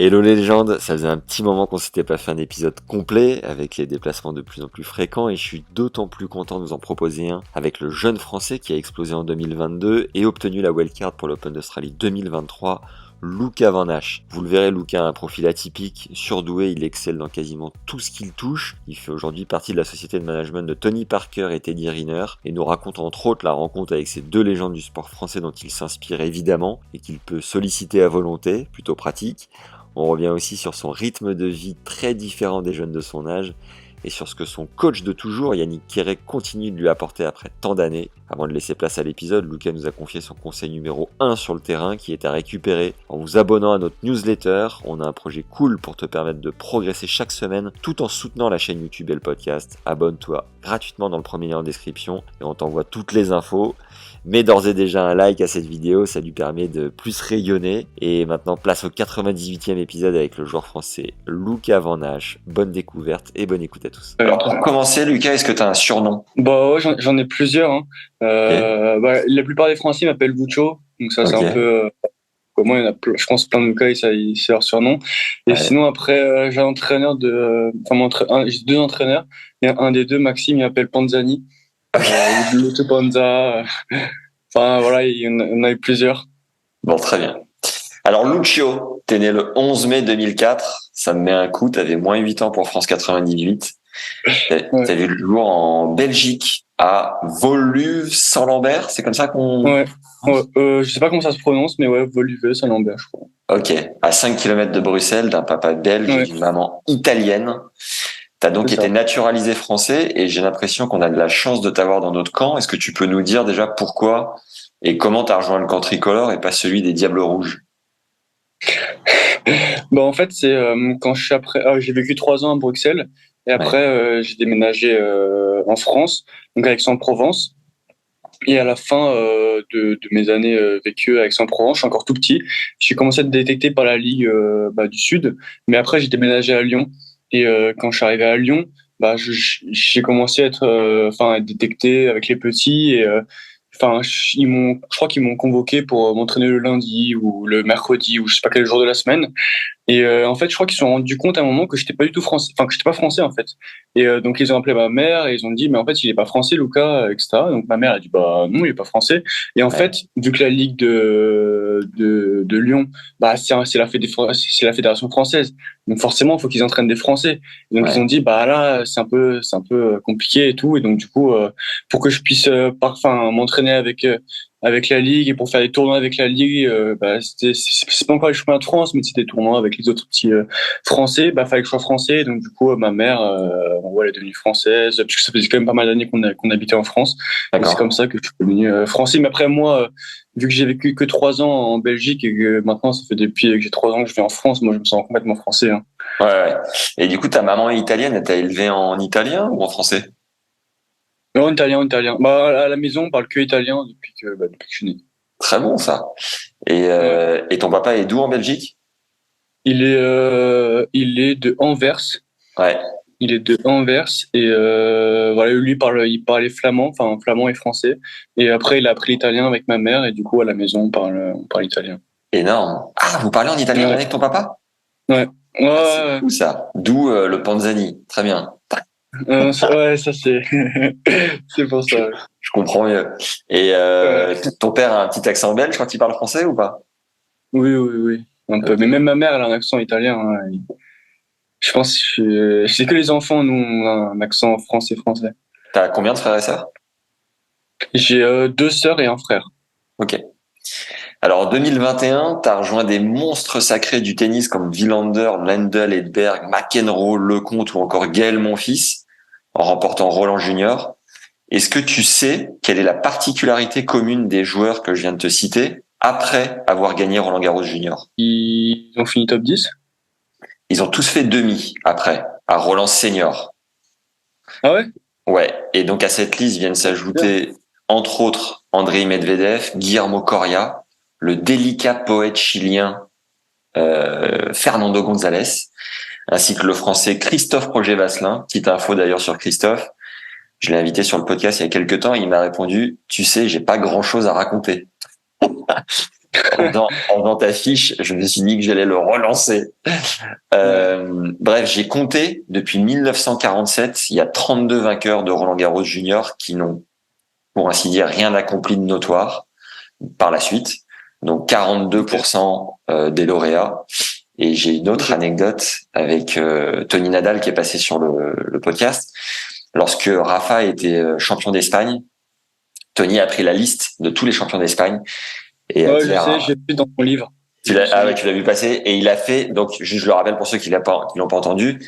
Hello les légendes, ça faisait un petit moment qu'on s'était pas fait un épisode complet avec les déplacements de plus en plus fréquents et je suis d'autant plus content de vous en proposer un avec le jeune français qui a explosé en 2022 et obtenu la wildcard pour l'Open d'Australie 2023, Luca Van Assche. Vous le verrez, Luca a un profil atypique, surdoué, il excelle dans quasiment tout ce qu'il touche. Il fait aujourd'hui partie de la société de management de Tony Parker et Teddy Riner et nous raconte entre autres la rencontre avec ces deux légendes du sport français dont il s'inspire évidemment et qu'il peut solliciter à volonté, plutôt pratique. On revient aussi sur son rythme de vie très différent des jeunes de son âge et sur ce que son coach de toujours, Yannick Quéret, continue de lui apporter après tant d'années. Avant de laisser place à l'épisode, Luca nous a confié son conseil numéro 1 sur le terrain qui est à récupérer en vous abonnant à notre newsletter. On a un projet cool pour te permettre de progresser chaque semaine tout en soutenant la chaîne YouTube et le podcast. Abonne-toi gratuitement dans le premier lien en description et on t'envoie toutes les infos. Mets d'ores et déjà un like à cette vidéo, ça lui permet de plus rayonner. Et maintenant, place au 98e épisode avec le joueur français Luca Van Assche. Bonne découverte et bonne écoute à tous. Alors pour commencer, Lucas, est-ce que tu as un surnom? Bah ouais, j'en ai plusieurs. Hein. La plupart des Français m'appellent Lucho, donc ça c'est un peu. Moi, il y en a, je pense plein de cas, c'est leur surnom. Et sinon après, j'ai un entraîneur j'ai deux entraîneurs. Et un des deux, Maxime, il m'appelle Panzani. Lucho Panza. Enfin voilà, il y en a eu plusieurs. Bon, très bien. Alors Lucio, t'es né le 11 mai 2004, ça me met un coup, t'avais moins 8 ans pour France 98. T'avais le jour en Belgique, à Woluwe-Saint-Lambert, c'est comme ça qu'on... Ouais. Je sais pas comment ça se prononce, mais ouais, Woluwe-Saint-Lambert, je crois. Ok, à 5 km de Bruxelles, d'un papa belge et d'une maman italienne. T'as donc été naturalisé français et j'ai l'impression qu'on a de la chance de t'avoir dans notre camp. Est-ce que tu peux nous dire déjà pourquoi et comment t'as rejoint le camp tricolore et pas celui des Diables Rouges? Bah en fait c'est quand je suis j'ai vécu 3 ans à Bruxelles et après j'ai déménagé en France, donc à Aix-en-Provence. Et à la fin de mes années vécues à Aix-en-Provence, je suis encore tout petit, j'ai commencé à être détecté par la Ligue du Sud, mais après j'ai déménagé à Lyon. Et quand je suis arrivé à Lyon, j'ai commencé à être détecté avec les petits et je crois qu'ils m'ont convoqué pour m'entraîner le lundi ou le mercredi ou je sais pas quel jour de la semaine. Et en fait, je crois qu'ils se sont rendus compte à un moment que j'étais pas du tout français, enfin que j'étais pas français en fait. Et donc ils ont appelé ma mère et ils ont dit mais en fait il est pas français Lucas, etc. Donc ma mère a dit bah non il est pas français. Et en fait vu que la Ligue de Lyon c'est la fédération française, donc forcément il faut qu'ils entraînent des Français. Et donc ils ont dit bah là c'est un peu compliqué et tout. Et donc du coup pour que je puisse m'entraîner avec la Ligue et pour faire des tournois avec la Ligue, c'est pas encore les championnats de France, mais c'était des tournois avec les autres petits Français. Fallait que je sois français. Donc du coup, ma mère, elle est devenue française parce que ça faisait quand même pas mal d'années qu'on habitait en France. Donc c'est comme ça que je suis devenu français. Mais après moi, vu que j'ai vécu que 3 ans en Belgique et que maintenant ça fait depuis que j'ai 3 ans que je vis en France, moi je me sens complètement français. Hein. Ouais. Et du coup, ta maman est italienne, elle t'a élevé en italien ou en français? Non, en italien. À la maison, on parle que italien depuis que je suis né. Très bon, ça. Et ton papa est d'où en Belgique? Il est de Anvers. Ouais. Il est de Anvers et voilà, lui il parlait flamand, enfin flamand et français. Et après, il a appris l'italien avec ma mère et du coup à la maison on parle italien. Énorme. Ah, vous parlez en italien avec ton papa? Ouais. C'est fou ça. D'où le Panzani. Très bien. Ouais, ça c'est c'est pour ça. Je comprends mieux. Et ton père a un petit accent belge quand il parle français ou pas? Oui, un peu. Mais même ma mère, elle a un accent italien. Hein. Je pense que c'est que les enfants, nous, on a un accent français. T'as combien de frères et sœurs? J'ai 2 sœurs et un frère. Ok. Alors en 2021, t'as rejoint des monstres sacrés du tennis comme Wilander, Lendl, Edberg, McEnroe, Lecomte ou encore Gaël Monfils, en remportant Roland Junior. Est-ce que tu sais quelle est la particularité commune des joueurs que je viens de te citer après avoir gagné Roland Garros Junior? Ils ont fini top 10? Ils ont tous fait demi après, à Roland Senior. Ah ouais? Ouais. Et donc à cette liste viennent s'ajouter, entre autres, Andrei Medvedev, Guillermo Coria, le délicat poète chilien Fernando González, ainsi que le français Christophe Projet-Vasselin. Petite info d'ailleurs sur Christophe. Je l'ai invité sur le podcast il y a quelques temps et il m'a répondu, tu sais, j'ai pas grand chose à raconter. En faisant ta fiche, je me suis dit que j'allais le relancer. Ouais. Bref, j'ai compté depuis 1947, il y a 32 vainqueurs de Roland-Garros Junior qui n'ont, pour ainsi dire, rien accompli de notoire par la suite. Donc Ok. 42% des lauréats. Et j'ai une autre Ok. anecdote avec Tony Nadal qui est passé sur le podcast. Lorsque Rafa était champion d'Espagne, Tony a pris la liste de tous les champions d'Espagne et a Ouais, je dit sais, j'ai vu dans mon livre. Je me ah ouais, souviens. tu l'as vu passer et il a fait, donc juste je le rappelle pour ceux qui l'ont pas entendu,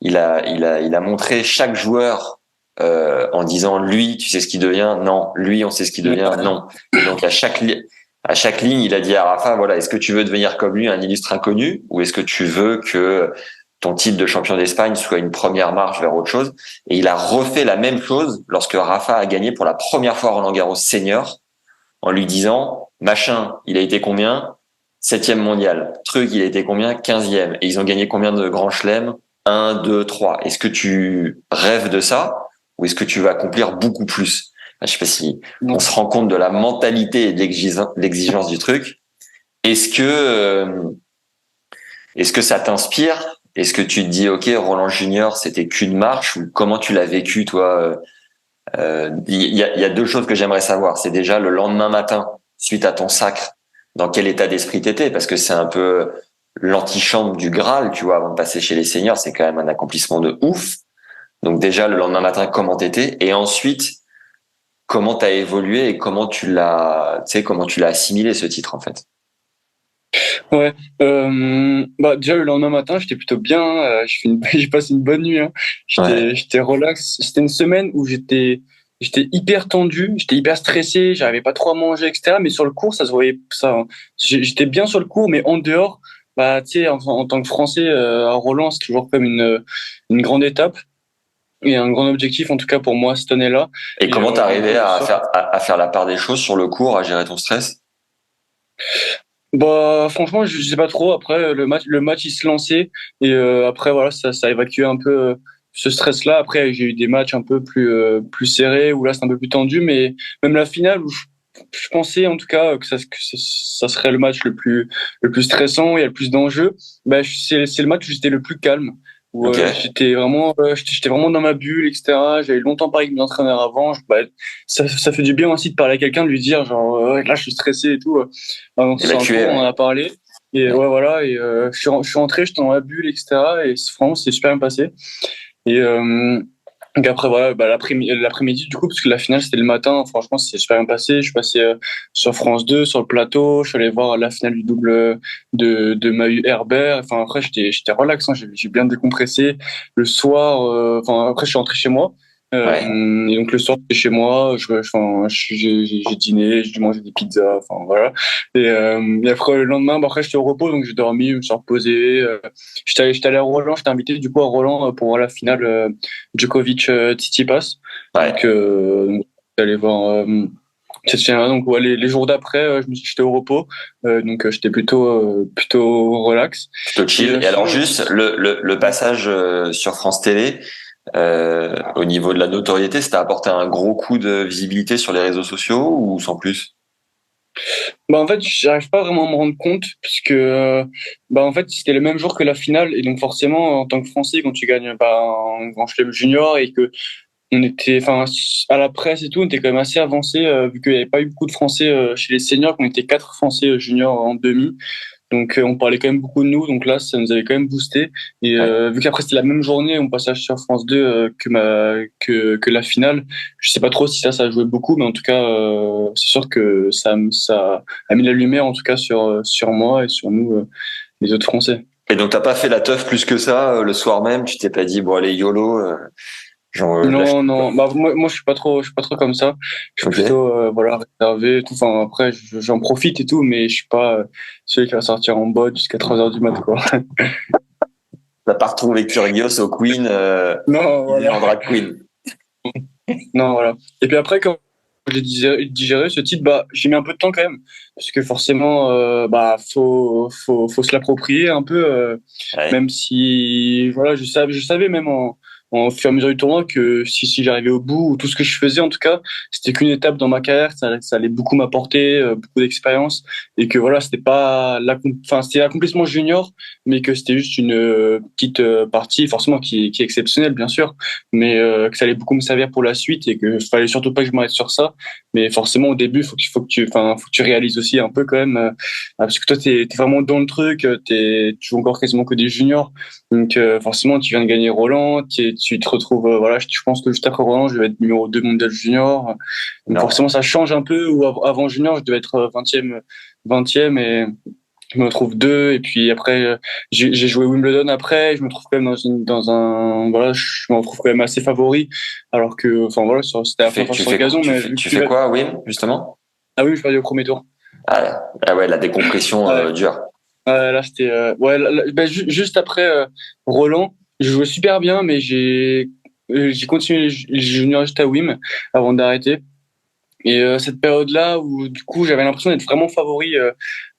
il a montré chaque joueur en disant lui tu sais ce qu'il devient, non, lui on sait ce qu'il devient, Ouais. non. Et donc à chaque ligne il a dit à Rafa, voilà, est-ce que tu veux devenir comme lui un illustre inconnu ou est-ce que tu veux que ton titre de champion d'Espagne soit une première marche vers autre chose. Et il a refait la même chose lorsque Rafa a gagné pour la première fois Roland-Garros senior en lui disant, machin, il a été combien? Septième mondial. Truc, il a été combien? 15e. Et ils ont gagné combien de grands chelems? Un, deux, trois. Est-ce que tu rêves de ça? Ou est-ce que tu vas accomplir beaucoup plus? Je sais pas si on Non. se rend compte de la mentalité et de l'exigence du truc. Est-ce que, est-ce que ça t'inspire? Est-ce que tu te dis, OK, Roland Junior, c'était qu'une marche ou comment tu l'as vécu, toi? Il y a deux choses que j'aimerais savoir. C'est déjà le lendemain matin, suite à ton sacre, dans quel état d'esprit t'étais, parce que c'est un peu l'antichambre du Graal, tu vois, avant de passer chez les seniors, c'est quand même un accomplissement de ouf. Donc déjà, le lendemain matin, comment t'étais, et ensuite, comment t'as évolué et comment tu sais, comment tu l'as assimilé, ce titre, en fait. Ouais. Bah, déjà, le lendemain matin, j'étais plutôt bien. J'ai passé une bonne nuit, hein. Ouais. J'étais relax. C'était une semaine où j'étais hyper tendu, j'étais hyper stressé, j'arrivais pas trop à manger, etc. Mais sur le cours, ça se voyait, ça, hein. J'étais bien sur le cours, mais en dehors, bah, tu sais, en tant que Français, à Roland, c'est toujours comme une grande étape et un grand objectif, en tout cas pour moi, cette année-là. Et Et comment t'es donc, arrivé le à soir, faire la part des choses sur le cours, à gérer ton stress? bah, franchement, je sais pas trop. Après, le match, il se lançait et après, voilà, ça a évacué un peu ce stress-là. Après, j'ai eu des matchs un peu plus serrés où là, c'est un peu plus tendu. Mais même la finale où je pensais en tout cas que ça serait le match le plus stressant, il y a le plus d'enjeux. Bah, c'est le match où j'étais le plus calme, où Ok. j'étais vraiment dans ma bulle, etc. J'avais longtemps parlé avec mes entraîneurs avant. Bah, ça fait du bien aussi de parler à quelqu'un, de lui dire genre ouais, là je suis stressé et tout. Sur un Évacué, cours, on en ouais. a parlé. Et Ouais. ouais, voilà. Et je suis rentré, j'étais dans la bulle, etc. Et franchement, c'est super bien passé. Et donc après, voilà, bah, l'après-midi, du coup, parce que la finale, c'était le matin. Franchement, c'est super bien passé. Je suis passé sur France 2, sur le plateau. Je suis allé voir la finale du double de Mahu Herbert. Enfin, après, j'étais relax, hein. J'ai bien décompressé. Le soir, enfin, après, je suis rentré chez moi. Ouais. Et donc, le soir, j'étais chez moi. Enfin, j'ai dîné, j'ai dû manger des pizzas. Enfin, voilà. Et après, le lendemain, bah, après, j'étais au repos, donc j'ai dormi, je me suis reposé. J'étais allé à Roland, j'étais invité du coup à Roland pour voir la finale Djokovic Tsitsipas. Donc, Ouais. j'allais voir cette finale. Donc, ouais, les jours d'après, j'étais au repos. Donc, j'étais plutôt relax. Plutôt Et chill. Et alors sinon, juste le passage sur France Télé, au niveau de la notoriété, ça t'a apporté un gros coup de visibilité sur les réseaux sociaux ou sans plus? bah, en fait, j'arrive pas vraiment à me rendre compte puisque bah, en fait, c'était le même jour que la finale. Et donc, forcément, en tant que Français, quand tu gagnes bah, un grand chelem junior et que on était, enfin, à la presse et tout, on était quand même assez avancé, vu qu'il n'y avait pas eu beaucoup de Français chez les seniors, qu'on était quatre Français juniors en demi. Donc, on parlait quand même beaucoup de nous. Donc là, ça nous avait quand même boosté. Et Ouais. vu qu'après c'était la même journée, on passait sur France 2 que la finale. Je sais pas trop si ça a joué beaucoup, mais en tout cas, c'est sûr que ça a mis la lumière en tout cas sur moi et sur nous, les autres Français. Et donc t'as pas fait la teuf plus que ça le soir même, tu t'es pas dit bon allez YOLO, genre là Non, non, bah moi je suis pas trop comme ça. Je suis ok. plutôt voilà réservé et tout. Enfin après j'en profite et tout, mais je suis pas celui qui va sortir en boîte jusqu'à 3 heures du mat quoi. T'as pas retrouvé Kyrgios au Queen, Non, il est voilà. en drag queen. Non, voilà. Et puis après quand je l'ai digéré ce titre, bah j'ai mis un peu de temps quand même parce que forcément bah faut se l'approprier un peu, Ouais. même si voilà je savais même au fur et à mesure du tournoi que si j'arrivais au bout, ou tout ce que je faisais en tout cas, c'était qu'une étape dans ma carrière, ça allait beaucoup m'apporter, beaucoup d'expérience, et que voilà, c'était l'accomplissement junior, mais que c'était juste une petite partie, forcément qui est exceptionnelle bien sûr, mais que ça allait beaucoup me servir pour la suite et que fallait surtout pas que je m'arrête sur ça. Mais forcément au début, faut que tu réalises aussi un peu quand même, parce que toi t'es vraiment dans le truc, tu joues encore quasiment que des juniors, donc forcément tu viens de gagner Roland, tu te retrouves, voilà, je pense que juste après Roland, je vais être numéro 2 mondial junior, donc Non. forcément ça change un peu. Ou avant junior, je devais être 20e et je me retrouve deux. Et puis après, j'ai joué Wimbledon après. Je me trouve quand même voilà, je me retrouve quand même assez favori. Alors que, enfin voilà, c'était la première fois sur gazon, mais Tu fais quoi, Wim, justement? ah oui, je perdais au premier tour. Ah ouais, la décompression Ouais, dure. là c'était, ouais, juste après Roland, je jouais super bien, mais j'ai continué les juniors juste à Wim avant d'arrêter. Et cette période-là où du coup j'avais l'impression d'être vraiment favori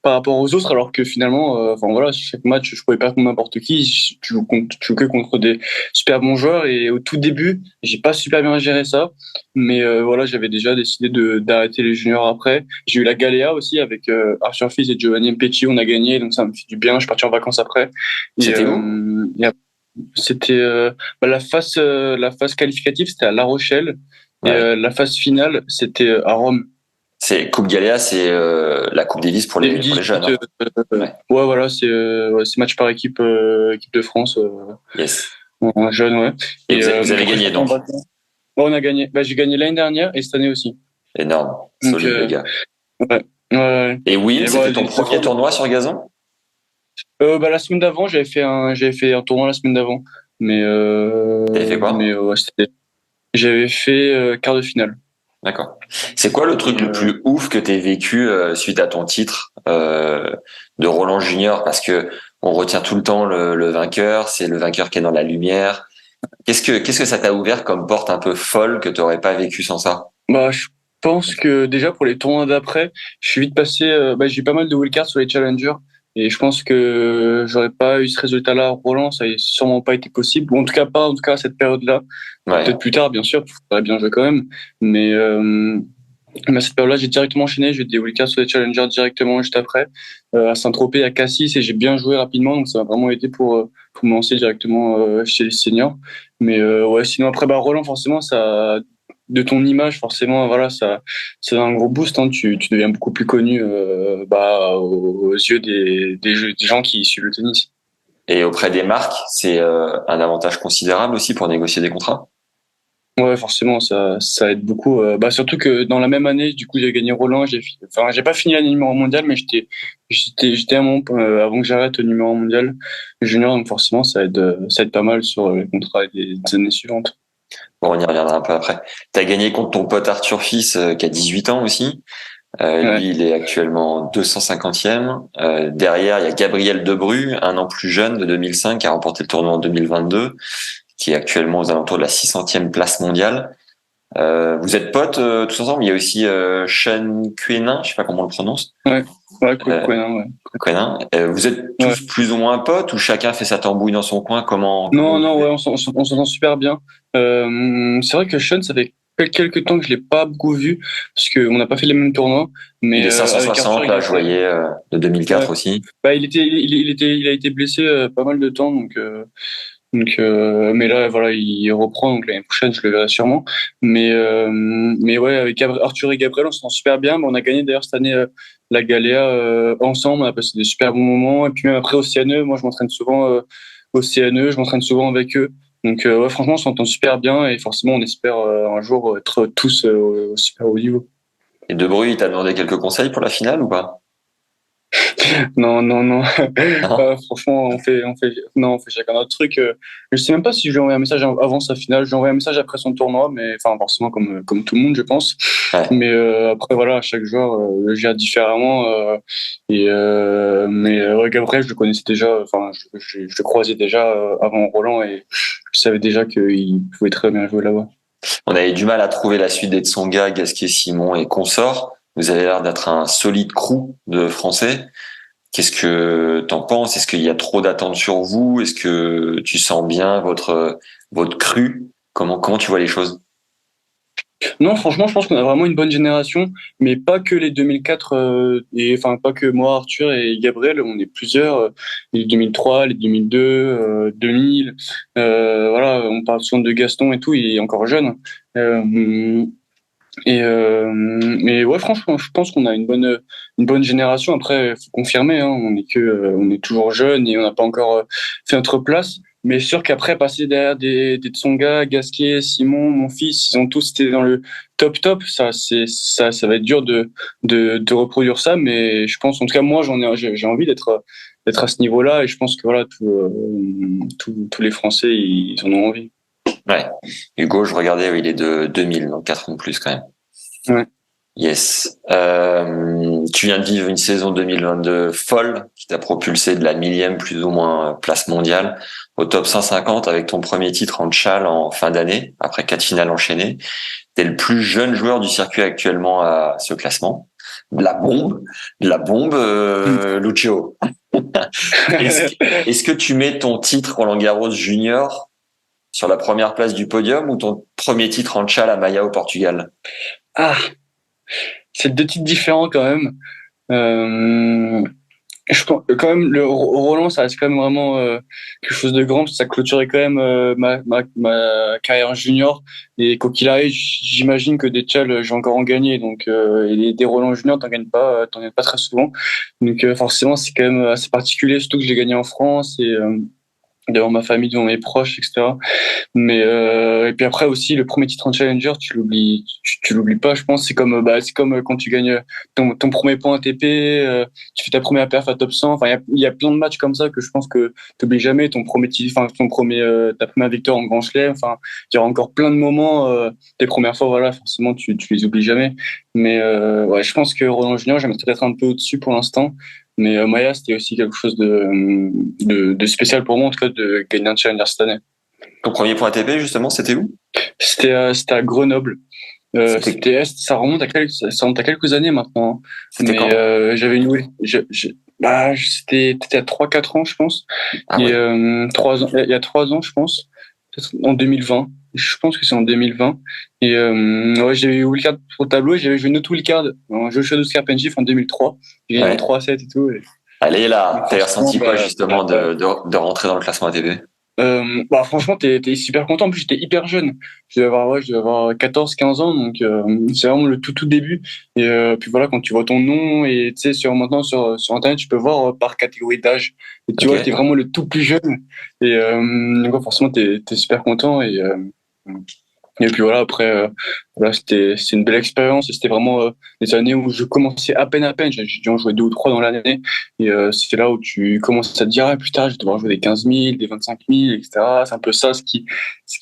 par rapport aux autres, alors que finalement, enfin voilà, chaque match je pouvais perdre contre n'importe qui. Tu joues que contre des super bons joueurs. Et au tout début, j'ai pas super bien géré ça, mais voilà, j'avais déjà décidé de d'arrêter les juniors après. J'ai eu la Galéa aussi avec Arthur Fils et Giovanni Mpecci, on a gagné, donc ça me fait du bien. Je suis parti en vacances après. Et, C'était où? c'était la phase qualificative, c'était à La Rochelle. Et Ouais. la phase finale, c'était à Rome. C'est Coupe Galéa, c'est la Coupe Davis Les pour les jeunes, U18, hein. Ouais. ouais, voilà, c'est match par équipe, équipe de France, Yes. en jeune, ouais. Et Et vous avez après, je gagné suis en donc. vacances. Ouais, on a gagné. Bah, j'ai gagné l'année dernière et cette année aussi. Énorme. Donc, Solide, le gars. ouais. Ouais. Et Wim, Et c'était voilà, ton premier tournoi sur gazon? bah, la semaine d'avant, j'avais fait un tournoi la semaine d'avant. T'avais fait quoi? Ouais, j'avais fait quart de finale. D'accord. C'est quoi le truc Et, le plus ouf que t'aies vécu suite à ton titre de Roland Junior? Parce que on retient tout le temps le vainqueur, c'est le vainqueur qui est dans la lumière. Qu'est-ce que ça t'a ouvert comme porte un peu folle que t'aurais pas vécu sans ça? bah, je pense que déjà pour les tournois d'après, je suis vite passé. J'ai eu pas mal de wildcards sur les challengers et je pense que j'aurais pas eu ce résultat-là à Roland, ça n'aurait sûrement pas été possible. Ou en tout cas pas, en tout cas à cette période-là. Ouais. Peut-être plus tard, bien sûr, j'aurais bien joué quand même. Mais, à cette période-là, j'ai directement enchaîné. J'ai eu des wildcards sur les challengers directement juste après, à Saint-Tropez, à Cassis, et j'ai bien joué rapidement, donc ça m'a vraiment aidé pour me lancer directement chez les seniors. Mais ouais, sinon après, bah Roland, forcément, ça de ton image, forcément, voilà, ça a un gros boost, hein. Tu deviens beaucoup plus connu aux yeux des gens qui suivent le tennis. Et auprès des marques, c'est un avantage considérable aussi pour négocier des contrats. Ouais, forcément, ça aide beaucoup. Surtout que dans la même année, du coup, j'ai gagné Roland. J'ai pas fini l'année numéro mondial, mais j'étais à avant que j'arrête au numéro mondial junior, donc forcément, ça aide pas mal sur les contrats des années suivantes. Bon, on y reviendra un peu après. T'as gagné contre ton pote Arthur Fils qui a 18 ans aussi. Ouais. Lui, il est actuellement 250e. Derrière, il y a Gabriel Debru, un an plus jeune, de 2005, qui a remporté le tournoi en 2022, qui est actuellement aux alentours de la 600e place mondiale. Vous êtes potes tous ensemble. Il y a aussi Sean Quenin, je sais pas comment on le prononce. Ouais, ouais, Euh, ouais. Quenin. Vous êtes Ouais. tous plus ou moins potes ou chacun fait sa tambouille dans son coin? Comment Non, vous non, ouais, faites? on s'entend super bien. C'est vrai que Sean, ça fait quelques temps que je l'ai pas beaucoup vu, parce qu'on n'a pas fait les mêmes tournois, Il mais est avec Arthur, 560, il là, je était. voyais de 2004 Ouais. aussi. Bah, il a été blessé pas mal de temps, mais là, voilà, il reprend, donc l'année prochaine, je le verrai sûrement. Mais ouais, avec Arthur et Gabriel, on se sent super bien. On a gagné d'ailleurs cette année la Galéa ensemble. On a passé des super bons moments. Et puis même après au CNE, moi, je m'entraîne souvent au CNE, je m'entraîne souvent avec eux. Donc ouais, franchement, on s'entend super bien et forcément, on espère un jour être tous au super haut niveau. Et Debru, il t'a demandé quelques conseils pour la finale ou pas? Non, non, non. Non? Franchement, non, on fait chacun notre truc. Je sais même pas si je lui ai envoyé un message avant sa finale. Je lui ai envoyé un message après son tournoi, mais enfin, forcément, comme tout le monde, je pense. Ouais. Mais après, voilà, chaque joueur le gère différemment. Ouais, Gabriel, je le connaissais déjà. Enfin, je le croisais déjà avant Roland et je savais déjà qu'il pouvait très bien jouer là-bas. On avait du mal à trouver la suite des Tsonga, Gasquet, Simon et consorts. Vous avez l'air d'être un solide crew de Français. Qu'est-ce que t'en penses? Est-ce qu'il y a trop d'attentes sur vous? Est-ce que tu sens bien votre crue? Comment tu vois les choses? Non, franchement, je pense qu'on a vraiment une bonne génération, mais pas que les 2004, et enfin pas que moi, Arthur et Gabriel, on est plusieurs, les 2003, les 2002, 2000, voilà, on parle souvent de Gaston et tout, il est encore jeune. Mais ouais, franchement, je pense qu'on a une bonne génération. Après, faut confirmer, hein, on est toujours jeune et on n'a pas encore fait notre place. Mais sûr qu'après, passer derrière des Tsonga, Gasquet, Simon, mon fils, ils ont tous été dans le top. Ça va être dur de reproduire ça. Mais je pense, en tout cas, moi, j'ai envie d'être à ce niveau-là. Et je pense que voilà, tous les Français, ils en ont envie. Ouais. Hugo, je regardais, oui, il est de 2000, donc 4 ans de plus quand même. Ouais. Yes. Tu viens de vivre une saison 2022 folle qui t'a propulsé de la millième plus ou moins place mondiale au top 150 avec ton premier titre en tchal en fin d'année après 4 finales enchaînées. T'es le plus jeune joueur du circuit actuellement à ce classement. De la bombe, Lucio. Est-ce que tu mets ton titre Roland Garros Junior sur la première place du podium ou ton premier titre en tchal à Maia au Portugal? Ah, c'est deux titres différents quand même. Euh, je pense quand même le Roland, ça reste quand même vraiment quelque chose de grand parce que ça clôturait quand même ma carrière junior et quoi qu'il arrive, j'imagine que des tchals j'ai encore en gagné donc et des Roland junior t'en gagnes pas très souvent donc forcément c'est quand même assez particulier surtout que j'ai gagné en France et devant ma famille, devant mes proches, etc. Mais et puis après aussi le premier titre en challenger, tu l'oublies pas, je pense. C'est comme quand tu gagnes ton premier point ATP, tu fais ta première perf à top 100. Enfin, il y a plein de matchs comme ça que je pense que t'oublies jamais. Ton premier titre, enfin ta première victoire en Grand Chelem. Enfin, il y aura encore plein de moments. Tes premières fois, voilà, forcément tu les oublies jamais. Mais ouais, je pense que Roland Junior, j'aimerais peut-être un peu au-dessus pour l'instant. Mais Maya, c'était aussi quelque chose de spécial pour moi, en tout cas, de gagner un challenger cette année. Ton premier point ATP, justement, c'était où? C'était à Grenoble. C'était, Ça remonte à quelques années maintenant, hein. c'était Mais quand? j'avais une c'était peut-être à 3 4 ans, je pense. Ah Et oui. 3 ans, il y a 3 ans, je pense, peut-être en 2020. Je pense que c'est en 2020. Et ouais, j'ai eu wildcard pour le tableau et j'avais joué une autre wildcard en Joshua Oscar Penjic en 2003. J'ai gagné en Ouais. 3-7 et tout. Allez Donc là, t'as forcément, ressenti quoi bah, justement de rentrer dans le classement ATP? bah franchement, t'es super content. En plus, j'étais hyper jeune. Je devais avoir 14 15 ans, donc c'est vraiment le tout début. Et puis voilà, quand tu vois ton nom et tu sais sur internet, tu peux voir par catégorie d'âge. Et tu vois, j'étais Ok. vraiment le tout plus jeune. Et donc ouais, forcément, t'es super content. Et puis voilà, après, voilà, c'est une belle expérience. Et c'était vraiment des années où je commençais à peine. J'ai dû en jouer 2 ou 3 dans l'année. Et c'est là où tu commences à te dire, ah, plus tard, je vais devoir jouer des 15 000 des 25 000 etc. C'est un peu ça ce qui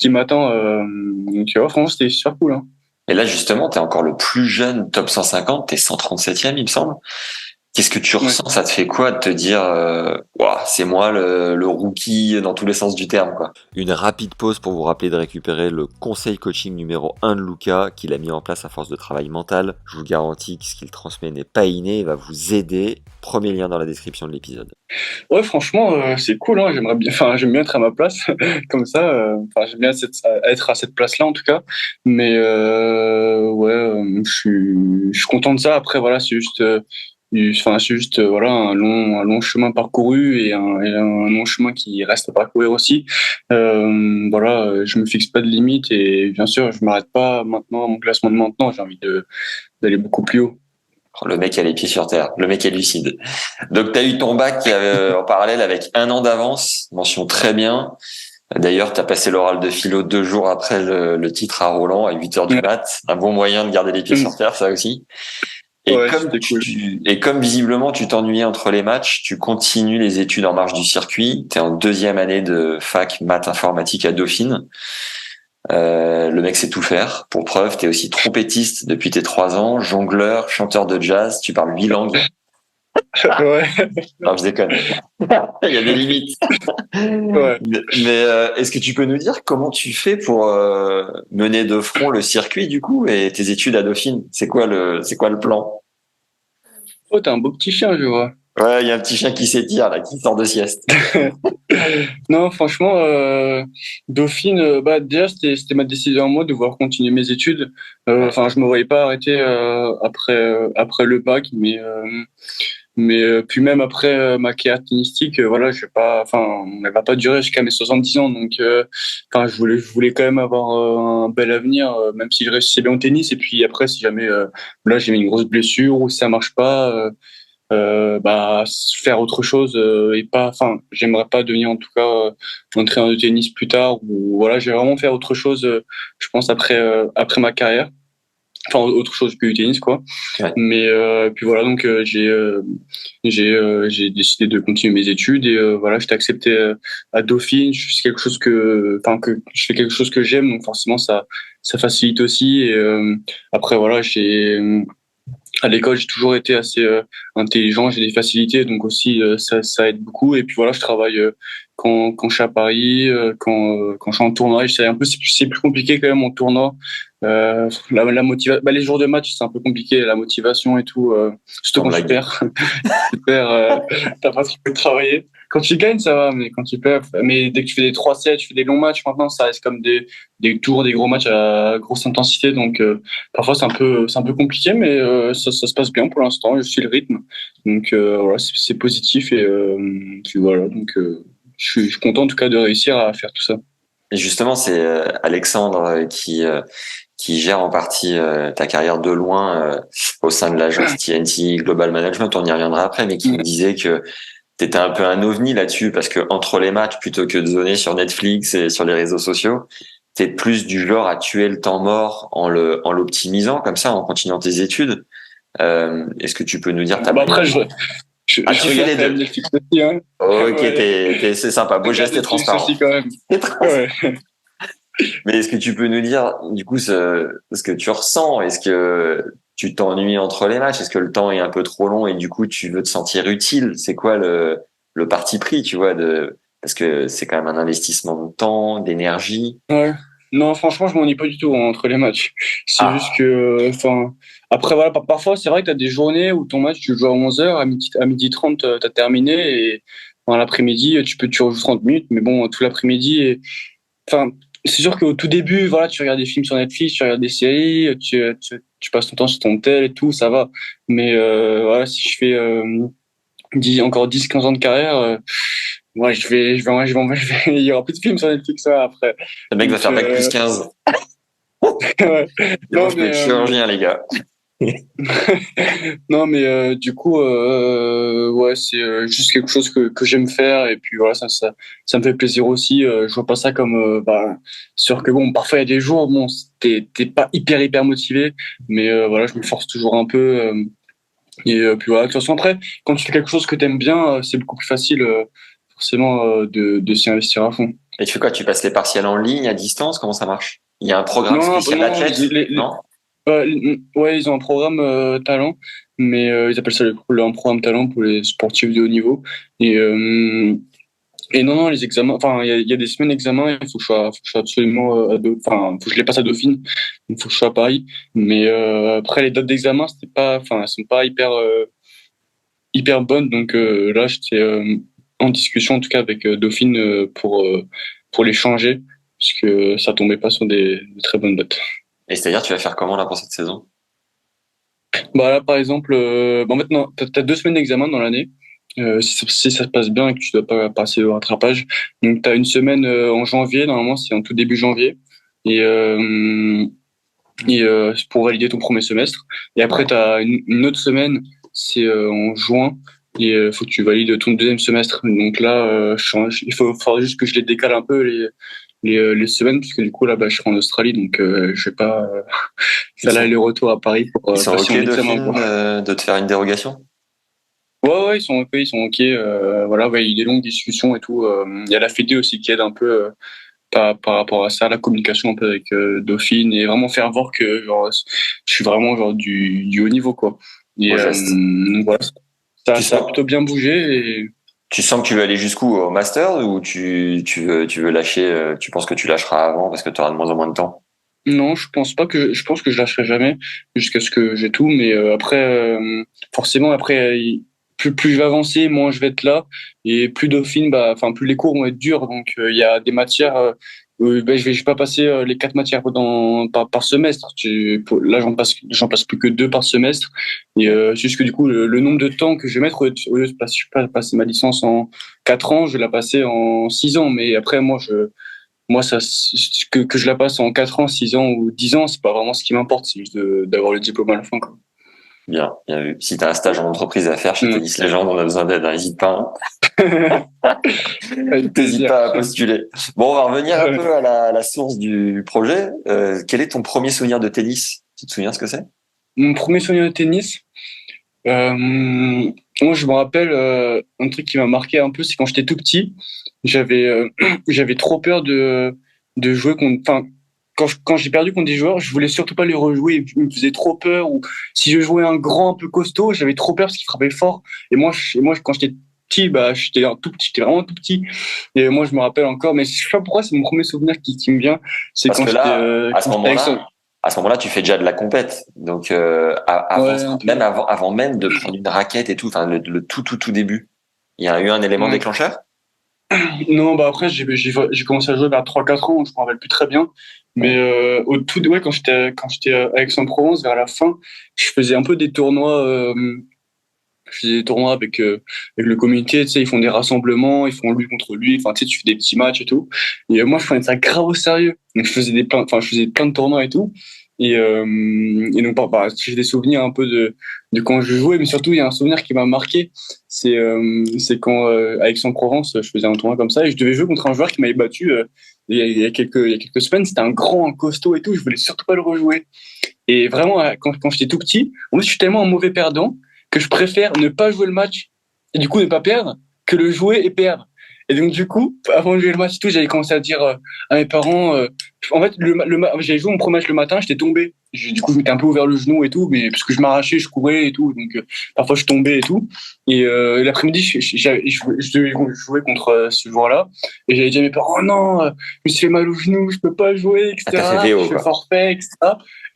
m'attend. Donc, ouais, franchement, c'était super cool, hein. Et là justement, t'es encore le plus jeune top 150, t'es 137e, il me semble. Qu'est-ce que tu Ouais. ressens? Ça te fait quoi de te dire, ouah, c'est moi le rookie dans tous les sens du terme, quoi? Une rapide pause pour vous rappeler de récupérer le conseil coaching numéro 1 de Lucas, qu'il a mis en place à force de travail mental. Je vous garantis que ce qu'il transmet n'est pas inné et va vous aider. Premier lien dans la description de l'épisode. Ouais, franchement, c'est cool, hein. J'aime bien être à ma place, comme ça. Enfin, j'aime bien être à cette place-là, en tout cas. Mais ouais, je suis content de ça. Après, voilà, c'est juste voilà un long chemin parcouru et un long chemin qui reste à parcourir aussi. Voilà, je me fixe pas de limite et bien sûr, je m'arrête pas maintenant à mon classement de maintenant. J'ai envie de d'aller beaucoup plus haut. Le mec a les pieds sur terre, le mec est lucide. Donc t'as eu ton bac en parallèle avec 1 an d'avance, mention très bien. D'ailleurs, t'as passé l'oral de philo 2 jours après le titre à Roland à 8 heures du Ouais, mat. Un bon moyen de garder les pieds sur terre, ça aussi. ouais, c'était cool. Et comme visiblement tu t'ennuyais entre les matchs, tu continues les études en marge du circuit. T'es en 2e année de fac maths informatique à Dauphine. Le mec sait tout faire. Pour preuve, t'es aussi trompettiste depuis tes 3 ans, jongleur, chanteur de jazz, tu parles 8 langues. Ouais, Non, je déconne. Il y a des limites. ouais. Mais est-ce que tu peux nous dire comment tu fais pour mener de front le circuit du coup et tes études à Dauphine? C'est quoi le plan? Oh, t'es un beau petit chien, je vois. Ouais, il y a un petit chien qui s'étire, là, qui sort de sieste. Non, franchement, Dauphine, bah déjà c'était ma décision à moi de vouloir continuer mes études. Ouais. Enfin, je me voyais pas arrêter après le bac, mais puis même après ma carrière tennistique, voilà, je vais pas, enfin, elle va pas durer jusqu'à mes 70 ans, donc enfin, je voulais quand même avoir un bel avenir, même si je réussissais bien au tennis. Et puis après, si jamais là j'ai une grosse blessure ou si ça marche pas. Bah faire autre chose et pas enfin j'aimerais pas devenir en tout cas entraîneur de tennis plus tard ou voilà j'ai vraiment faire autre chose je pense après ma carrière enfin autre chose que du tennis quoi Ouais. mais puis voilà donc j'ai décidé de continuer mes études et voilà j'étais accepté à Dauphine je fais quelque chose que je fais quelque chose que j'aime donc forcément ça facilite aussi et après voilà j'ai à l'école, j'ai toujours été assez intelligent, j'ai des facilités, donc aussi ça aide beaucoup. Et puis voilà, je travaille quand je suis à Paris, quand je suis en tournoi. C'est plus compliqué quand même en tournoi. La motivation, bah, les jours de match, c'est un peu compliqué, la motivation et tout. Surtout Dans quand de la tu gueule. perds, tu perds, t'as pas trop de travailler. Quand tu gagnes, ça va, mais quand tu perds, mais dès que tu fais des 3-7, tu fais des longs matchs, maintenant, ça reste comme des tours, des gros matchs à grosse intensité, donc parfois c'est un peu compliqué, mais ça se passe bien pour l'instant. Je suis le rythme, donc voilà, c'est positif et puis voilà. Donc je suis content en tout cas de réussir à faire tout ça. Et justement, c'est Alexandre qui gère en partie ta carrière de loin au sein de l'agence TNT Global Management. On y reviendra après, mais qui me disait que t'étais un peu un ovni là-dessus parce que entre les matchs, plutôt que de zoner sur Netflix et sur les réseaux sociaux, t'es plus du genre à tuer le temps mort en l'optimisant comme ça, en continuant tes études. Est-ce que tu peux nous dire ta Bon après, manière? Ah, je tu fais regarde les quand même deux. Netflix aussi, hein. Ok, Ouais, c'est sympa. je Beau regarde geste et Netflix transparent. aussi quand même. C'est transparent. Ouais. Mais est-ce que tu peux nous dire, du coup, ce que tu ressens? Est-ce que tu t'ennuies entre les matchs? Est-ce que le temps est un peu trop long et du coup, tu veux te sentir utile? C'est quoi le parti pris, tu vois, parce que c'est quand même un investissement de temps, d'énergie. Ouais. Non, franchement, je m'ennuie pas du tout entre les matchs. C'est juste Ah, que, enfin, après, voilà, parfois, c'est vrai que tu as des journées où ton match, tu joues à 11 heures à midi 30 t'as terminé, et dans l'après-midi, tu rejoues 30 minutes, mais bon, tout l'après-midi, enfin, c'est sûr qu'au tout début, voilà, tu regardes des films sur Netflix, tu regardes des séries, tu passes ton temps sur ton tel et tout, ça va. Mais, voilà, si je fais, encore 10 15 ans de carrière, ouais, il y aura plus de films sur Netflix, ça, après. le mec va Donc, faire bac plus 15. ouais. Et moi, Non je peux mais être chirurgien, les gars. non mais du coup ouais c'est juste quelque chose que j'aime faire et puis voilà ça me fait plaisir aussi je vois pas ça comme bah c'est sûr que bon parfois il y a des jours bon t'es pas hyper motivé mais voilà je me force toujours un peu et puis voilà de toute façon après quand tu fais quelque chose que t'aimes bien c'est beaucoup plus facile forcément de s'y investir à fond. Et tu fais quoi? Tu passes les partiels en ligne, à distance? Comment ça marche? Il y a un programme Non, spécial non, athlète? Non? ouais, ils ont un programme talent, mais ils appellent ça un programme talent pour les sportifs de haut niveau. Et, euh, et non, non, les examens, enfin, il y a des semaines d'examen, il faut que je sois absolument, enfin, faut que je les passe à Dauphine, il faut que je sois à Paris. Mais après, les dates d'examen, c'était pas, enfin, elles sont pas hyper bonnes. Donc là, j'étais en discussion, en tout cas, avec Dauphine pour les changer, parce que ça tombait pas sur des très bonnes dates. Et c'est-à-dire, tu vas faire comment là pour cette saison? Bah là, par exemple, bah, en fait, non, t'as 2 semaines d'examen dans l'année. Si ça se passe bien et que tu dois pas passer au rattrapage. Donc, t'as une semaine en janvier, normalement, c'est en tout début janvier. Et, c'est pour valider ton premier semestre. Et après, Ouais. t'as une autre semaine, c'est en juin. Et faut que tu valides ton deuxième semestre. Donc là, faudra juste que je les décale un peu les semaines, puisque du coup, là, bah, je serai en Australie. Donc, je vais pas Ils faire sont, l'aller-retour à Paris pour ils sont passer OK, mon examen, Dauphine, quoi. de te faire une dérogation? Ouais, ouais, ils sont OK, ils sont OK. Voilà, ouais, il y a des longues discussions et tout. Il y a la fédé aussi qui aide un peu par rapport à ça, la communication un peu avec Dauphine et vraiment faire voir que genre, je suis vraiment genre du haut niveau, quoi. Et Beau geste. donc voilà, ça, Tu ça a sens, plutôt bien bougé. Et tu sens que tu veux aller jusqu'où au master ou tu veux lâcher, tu penses que tu lâcheras avant parce que tu auras de moins en moins de temps? non, je pense que je lâcherai jamais jusqu'à ce que j'ai tout. Mais après, forcément, après, plus je vais avancer, moins je vais être là. Et plus Dauphine, plus les cours vont être durs. Donc, il y a des matières, je vais pas passer les 4 matières par semestre. Là, j'en passe plus que 2 par semestre. Et juste que du coup, le nombre de temps que je vais mettre, au lieu de passer ma licence en 4 ans, je vais la passer en 6 ans. Mais après, moi, que je la passe en 4 ans, 6 ans ou 10 ans, c'est pas vraiment ce qui m'importe. C'est juste d'avoir le diplôme à la fin, quoi. Bien, bien vu. Si tu as un stage en entreprise à faire chez Mm. Tennis Légende, on a besoin d'aide, n'hésite pas. Avec N'hésite plaisir. pas à postuler. Bon, on va revenir un peu à la source du projet. Quel est ton premier souvenir de tennis? Tu te souviens ce que c'est? Mon premier souvenir de tennis, moi, je me rappelle un truc qui m'a marqué un peu, c'est quand j'étais tout petit, j'avais j'avais trop peur de jouer contre. Enfin, quand j'ai perdu contre des joueurs, je voulais surtout pas les rejouer. Ils me faisaient trop peur. Ou si je jouais un grand un peu costaud, j'avais trop peur parce qu'il frappait fort. Et moi, quand j'étais petit, j'étais un tout petit, j'étais vraiment tout petit. Et moi, je me rappelle encore, mais je sais pas pourquoi, c'est mon premier souvenir qui me vient. C'est Parce quand que j'étais là, à ce quand j'étais avec moment-là, tu fais déjà de la compète. Donc, ouais, un peu. avant même de prendre une raquette et tout, enfin, le tout début, il y a eu un élément Mm. déclencheur? Non, après, j'ai commencé à jouer vers 3-4 ans, donc je me rappelle plus très bien. Mais Ouais. ouais, quand j'étais à Aix-en-Provence, vers la fin, je faisais un peu des tournois. Je faisais des tournois avec le comité, tu sais, ils font des rassemblements, ils font lui contre lui, enfin, tu sais, tu fais des petits matchs et tout. Et moi, je prenais ça grave au sérieux. Donc, je faisais plein de tournois et tout. Et donc, j'ai des souvenirs un peu de quand je jouais, mais surtout, il y a un souvenir qui m'a marqué. C'est quand, à Aix-en-Provence, je faisais un tournoi comme ça et je devais jouer contre un joueur qui m'avait battu, il y a quelques semaines. C'était un grand, un costaud et tout. Je voulais surtout pas le rejouer. Et vraiment, quand j'étais tout petit, en fait, je suis tellement un mauvais perdant que je préfère ne pas jouer le match et du coup ne pas perdre que le jouer et perdre. Et donc, du coup, avant de jouer le match et tout, j'avais commencé à dire à mes parents, en fait, j'avais joué mon premier match le matin, j'étais tombé. Du coup, je m'étais un peu ouvert le genou et tout, mais parce que je m'arrachais, je courais et tout, donc parfois je tombais et tout. Et l'après-midi, je devais jouer contre ce joueur-là, et j'avais dit à mes parents, oh non, je me suis fait mal au genou, je peux pas jouer, Ah, t'as fait etc. VO, Je fais quoi. forfait, etc.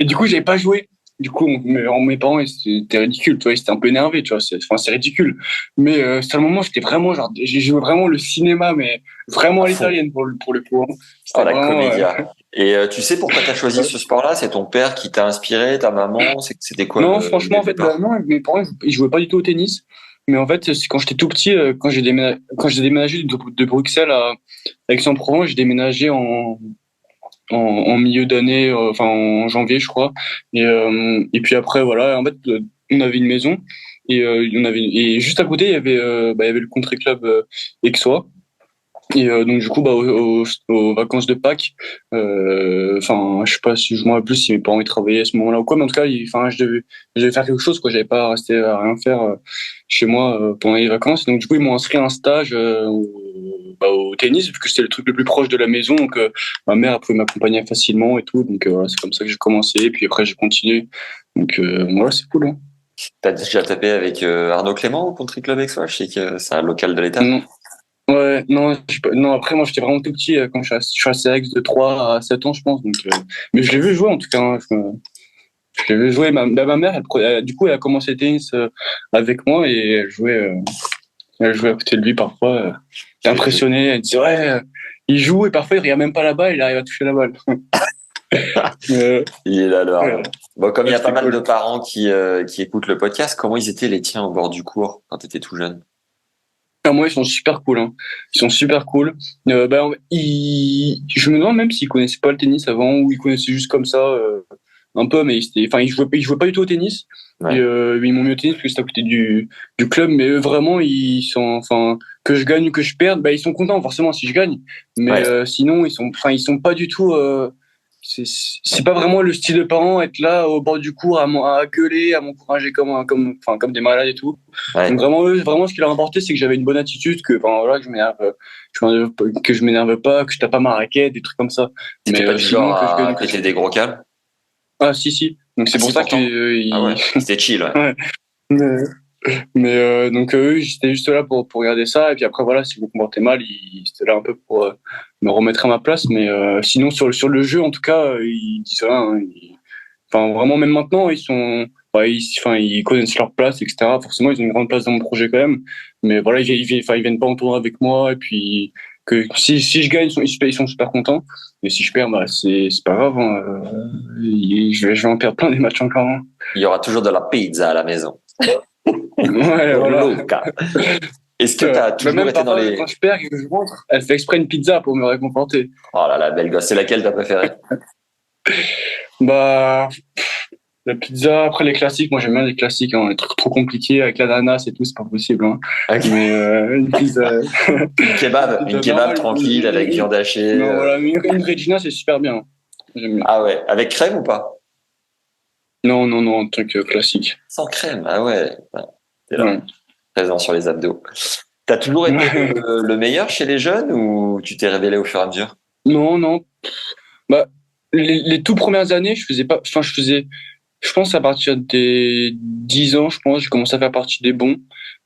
Et du coup, j'avais pas joué. Du coup, mes parents, c'était ridicule, tu vois, ils étaient un peu énervés, tu vois, c'est ridicule. Mais sur le moment, j'étais vraiment, genre, j'ai joué vraiment le cinéma, mais vraiment À à fond. l'italienne pour le coup, hein. Oh, C'était la vraiment. comédia. Et tu sais pourquoi tu as choisi ce sport-là? C'est ton père qui t'a inspiré, ta maman? C'était quoi Non, le franchement, en fait, départ? non, mes parents, ils jouaient pas du tout au tennis. Mais en fait, c'est quand j'étais tout petit, quand j'ai déménagé de Bruxelles à Aix-en-Provence, j'ai déménagé en milieu d'année, enfin en janvier, je crois. Et puis après, voilà, en fait, on avait une maison et juste à côté, il y avait le country club Aixois. Et donc du coup, aux vacances de Pâques, je sais pas si je m'en rappelle plus si mes parents y travaillaient à ce moment-là ou quoi, mais en tout cas, je devais faire quelque chose, quoi. J'avais pas resté à rien faire chez moi pendant les vacances. Donc du coup, ils m'ont inscrit à un stage au tennis, vu que c'était le truc le plus proche de la maison. Donc ma mère elle pouvait m'accompagner facilement et tout. Donc voilà, c'est comme ça que j'ai commencé. Et puis après, j'ai continué. Donc voilà, c'est cool, hein. T'as déjà tapé avec Arnaud Clément au Country Club Aixois? Je sais que c'est un local de l'État. Non. Ouais, non, non, après, moi, j'étais vraiment tout petit quand je suis resté à Aix de 3 à 7 ans, je pense. Donc, mais je l'ai vu jouer, en tout cas, hein. Je l'ai vu jouer. Ma mère, du coup, elle a commencé le tennis avec moi et elle jouait à côté de lui parfois. Elle est impressionnée. Elle disait, ouais, il joue et parfois, il regarde même pas la balle, il arrive à toucher la balle. Euh, Il est là, l'heure. ouais, Bon, comme il y ouais, a pas c'était mal de cool. parents qui écoutent le podcast, comment ils étaient les tiens au bord du cours quand tu étais tout jeune? Ah, moi, ils sont super cool, hein. Ils sont super cool. Je me demande même s'ils connaissaient pas le tennis avant ou ils connaissaient juste comme ça. Un peu, mais ils jouaient pas du tout au tennis. Et Ouais. ils m'ont mis au tennis parce que c'était à côté du club. Mais eux, vraiment, enfin, que je gagne ou que je perde, ils sont contents forcément si je gagne. Mais Ouais. sinon, ils sont pas du tout. C'est pas vraiment le style de parents être là au bord du cours à gueuler, à m'encourager comme des malades et tout. Donc Ouais. vraiment, eux, vraiment, ce qui leur importait, c'est que j'avais une bonne attitude, enfin voilà, que je m'énerve pas, que je tape pas ma raquette, des trucs comme ça. T'étais Mais pas du genre sinon, que je gagne à ou que je péter des gros câbles? ah, si, si. Donc, Ah c'est pour si, ça que, pourtant. Ah ouais. C'était chill, ouais. ouais. Mais, donc, eux, j'étais juste là pour regarder ça. Et puis après, voilà, si vous vous comportez mal, ils étaient là un peu pour me remettre à ma place. Mais sinon, sur le jeu, en tout cas, ils disent rien, hein. Enfin, vraiment, même maintenant, ils connaissent leur place, etc. Forcément, ils ont une grande place dans mon projet quand même. Mais voilà, ils viennent pas en tournoi avec moi. Et puis, si je gagne, ils sont super contents. Et si je perds, bah, c'est pas grave, hein. Je vais en perdre plein des matchs encore, hein. Il y aura toujours de la pizza à la maison. Ouais, Pour voilà. Luca. Est-ce que tu as toujours Même été dans papa, les... quand je perds et que je rentre, elle fait exprès une pizza pour me réconforter. Oh là là, belle gosse. C'est laquelle t'as préférée? Bah, la pizza, après les classiques, moi j'aime bien les classiques, hein, les trucs trop compliqués avec l'ananas et tout, c'est pas possible, hein. Ok. Mais une pizza, Une kebab normale, tranquille avec viande hachée. non, voilà, mais une Regina, c'est super bien. J'aime bien. Ah ouais, avec crème ou pas? Non, non, non, un truc classique. Sans crème, ah ouais. Ouais, t'es là, Ouais. présent sur les abdos. T'as toujours été le meilleur chez les jeunes ou tu t'es révélé au fur et à mesure? Non, non. Bah, les tout premières années, je faisais pas, enfin, je pense à partir des 10 ans, je pense, j'ai commencé à faire partie des bons.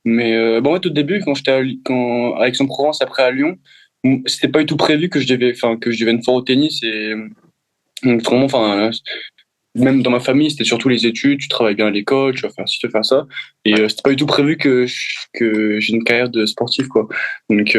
Mais bon, en fait, au début, à Aix-en-Provence, après à Lyon, c'était pas du tout prévu que je devienne fort au tennis et vraiment, enfin, même dans ma famille, c'était surtout les études, tu travailles bien à l'école, tu vas faire ci, tu vas faire ça. Et Ouais. c'était pas du tout prévu que j'ai une carrière de sportif, quoi. Donc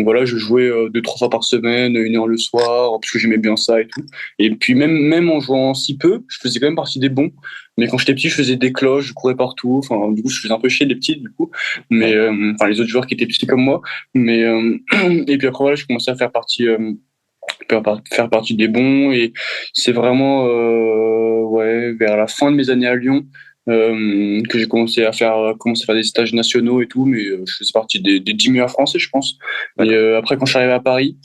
voilà, je jouais 2, 3 fois par semaine, 1 heure le soir, parce que j'aimais bien ça et tout. Et puis même en jouant si peu, je faisais quand même partie des bons. Mais quand j'étais petit, je faisais des cloches, je courais partout. Enfin, du coup, je faisais un peu chier les petits, du coup. Mais Ouais. enfin, les autres joueurs qui étaient petits comme moi. Mais et puis après, voilà, je commençais à faire partie des bons et c'est vraiment ouais vers la fin de mes années à Lyon que j'ai commencé à faire des stages nationaux et tout, mais je faisais partie des 10 meilleurs français, je pense. Et D'accord. après, quand je suis arrivé à Paris,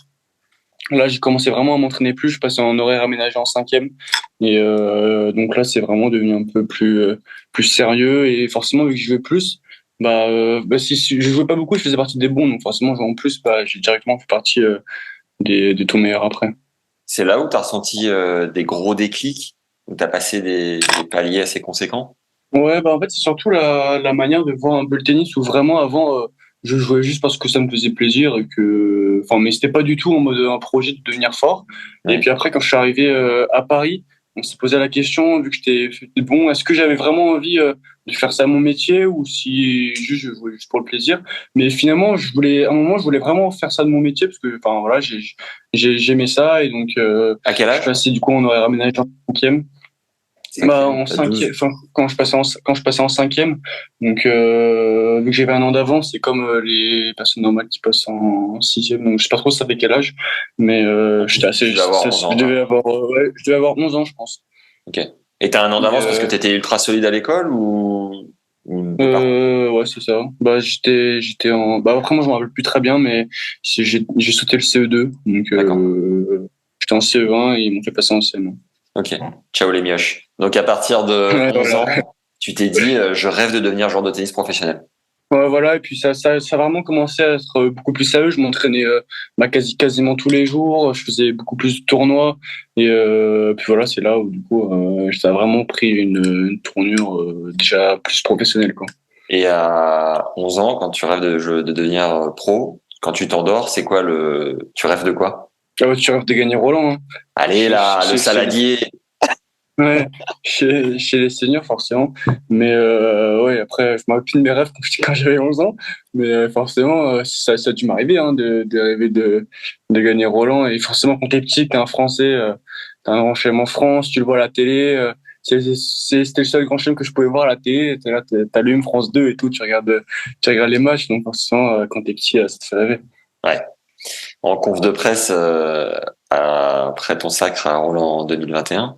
là j'ai commencé vraiment à m'entraîner plus, je passais en horaire aménagé en cinquième et donc là c'est vraiment devenu un peu plus sérieux et forcément vu que je jouais plus, si je jouais pas beaucoup, je faisais partie des bons, donc forcément jouant plus, bah j'ai directement fait partie des tout meilleurs après. C'est là où tu as ressenti des gros déclics, où tu as passé des paliers assez conséquents? Ouais, bah en fait, c'est surtout la manière de voir un peu le tennis où vraiment avant, je jouais juste parce que ça me faisait plaisir et enfin, mais c'était pas du tout en mode un projet de devenir fort. Et Ouais. puis après, quand je suis arrivé à Paris, on s'est posé la question, vu que j'étais bon, est-ce que j'avais vraiment envie de faire ça mon métier ou si juste je jouais juste pour le plaisir. Mais finalement, à un moment, je voulais vraiment faire ça de mon métier parce que, enfin voilà, j'aimais ça et donc À quel je suis âge? passé du coup on aurait ramené en cinquième. Bah, Cinquième, en t'as cinquième, 12. enfin, quand je passais en cinquième, donc vu que j'avais 1 an d'avance, c'est comme les personnes normales qui passent en sixième, donc je sais pas trop ça fait quel âge, mais Tu vas avoir 11 ans, là. je devais avoir 11 ans, je pense. Ok. Et t'as un an Et, d'avance parce que t'étais ultra solide à l'école ou par contre? ouais, c'est ça. Bah, bah après moi je me rappelle plus très bien, mais j'ai sauté le CE2, donc D'accord. j'étais en CE1 et ils m'ont fait passer en CM1. Ok. Ciao les mioches. Donc à partir de Ouais, 11 voilà. ans, tu t'es dit, je rêve de devenir joueur de tennis professionnel. Ouais, voilà, et puis ça a vraiment commencé à être beaucoup plus sérieux. Je m'entraînais quasiment tous les jours, je faisais beaucoup plus de tournois, et puis voilà, c'est là où du coup ça a vraiment pris une tournure déjà plus professionnelle, quoi. Et à 11 ans, quand tu rêves de devenir pro, quand tu t'endors, c'est quoi tu rêves de quoi? Ah ouais, tu rêves de gagner Roland, hein. Allez Chez, là, le chez, chez, saladier. ouais, chez les seniors, forcément. Mais ouais, après, je me rappelle plus de mes rêves quand j'avais 11 ans. Mais forcément, ça a dû m'arriver hein, de rêver de gagner Roland. Et forcément, quand t'es petit, t'es un Français, t'as un grand chelem en France, tu le vois à la télé. C'était le seul grand chelem que je pouvais voir à la télé. T'es là, t'allumes France 2 et tout, tu regardes les matchs. Donc forcément, quand t'es petit, ça te fait rêver. Ouais. En conf de presse, après ton sacre à Roland en 2021,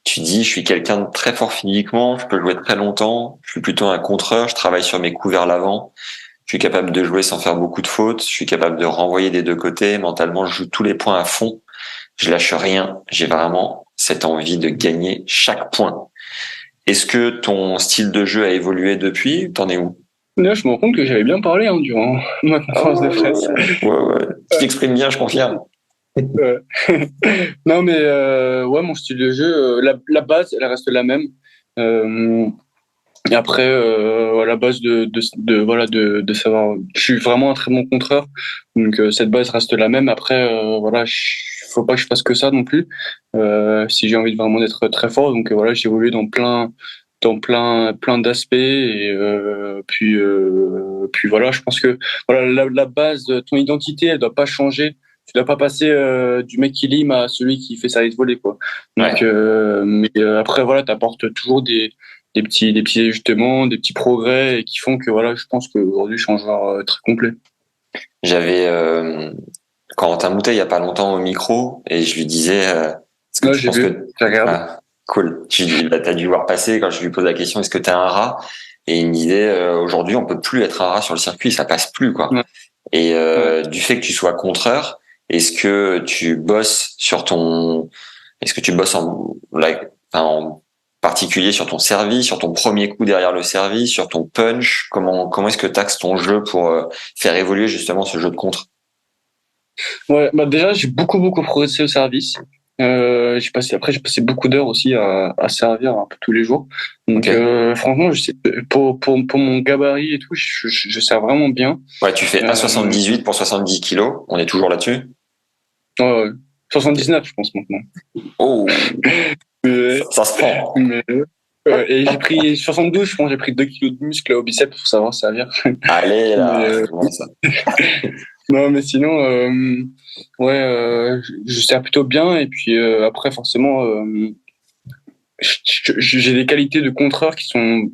tu dis, je suis quelqu'un de très fort physiquement, je peux jouer très longtemps, je suis plutôt un contreur, je travaille sur mes coups vers l'avant, je suis capable de jouer sans faire beaucoup de fautes, je suis capable de renvoyer des deux côtés, mentalement, je joue tous les points à fond, je lâche rien, j'ai vraiment cette envie de gagner chaque point. Est-ce que ton style de jeu a évolué depuis? T'en es où? Là, je me rends compte que j'avais bien parlé hein, durant ma Ah conférence de ouais, presse. ouais. Tu t'exprimes bien, je confirme. Ouais. Non, mais ouais, mon style de jeu, la base, elle reste la même. Euh, et après, ouais, la base voilà, de savoir, je suis vraiment un très bon contreur, donc cette base reste la même. Après, voilà, faut pas que je fasse que ça non plus. Si j'ai envie de vraiment d'être très fort, donc voilà, j'ai évolué dans dans plein d'aspects et puis voilà, je pense que voilà la base de ton identité, elle doit pas changer. Tu dois pas passer du mec qui lime à celui qui fait service volé, quoi. Donc Ouais. mais après voilà, t'apportes toujours des petits ajustements, des petits progrès et qui font que voilà, je pense qu'aujourd'hui je suis un joueur très complet. J'avais Corentin Moutet il y a pas longtemps au micro et je lui disais est-ce que Là, tu j'ai penses vu, que j'ai regardé. ah, cool. T'as dû voir passer quand je lui pose la question est-ce que t'es un rat et il me disait aujourd'hui on peut plus être un rat sur le circuit, ça passe plus quoi. Ouais, Et ouais. du fait que tu sois contreur, est-ce que tu bosses sur ton est-ce que tu bosses en particulier sur ton service, sur ton premier coup derrière le service, sur ton punch? Comment est-ce que tu axes ton jeu pour faire évoluer justement ce jeu de contre? Ouais, bah déjà, j'ai beaucoup progressé au service. J'ai passé beaucoup d'heures aussi à servir un peu tous les jours. Ok. Donc, franchement, je sais, pour mon gabarit et tout, je sers vraiment bien. Ouais, tu fais Euh, 1,78 pour 70 kilos. On est toujours là-dessus? ouais, ouais. Ok. 79, je pense maintenant. Oh, Mais, ça se prend. mais, et j'ai pris 72, je pense, j'ai pris 2 kilos de muscle au biceps pour savoir servir. Allez Mais, là, c'est bon ça. non, mais sinon, ouais, je sers plutôt bien. Et puis après, forcément, j'ai des qualités de contreur qui sont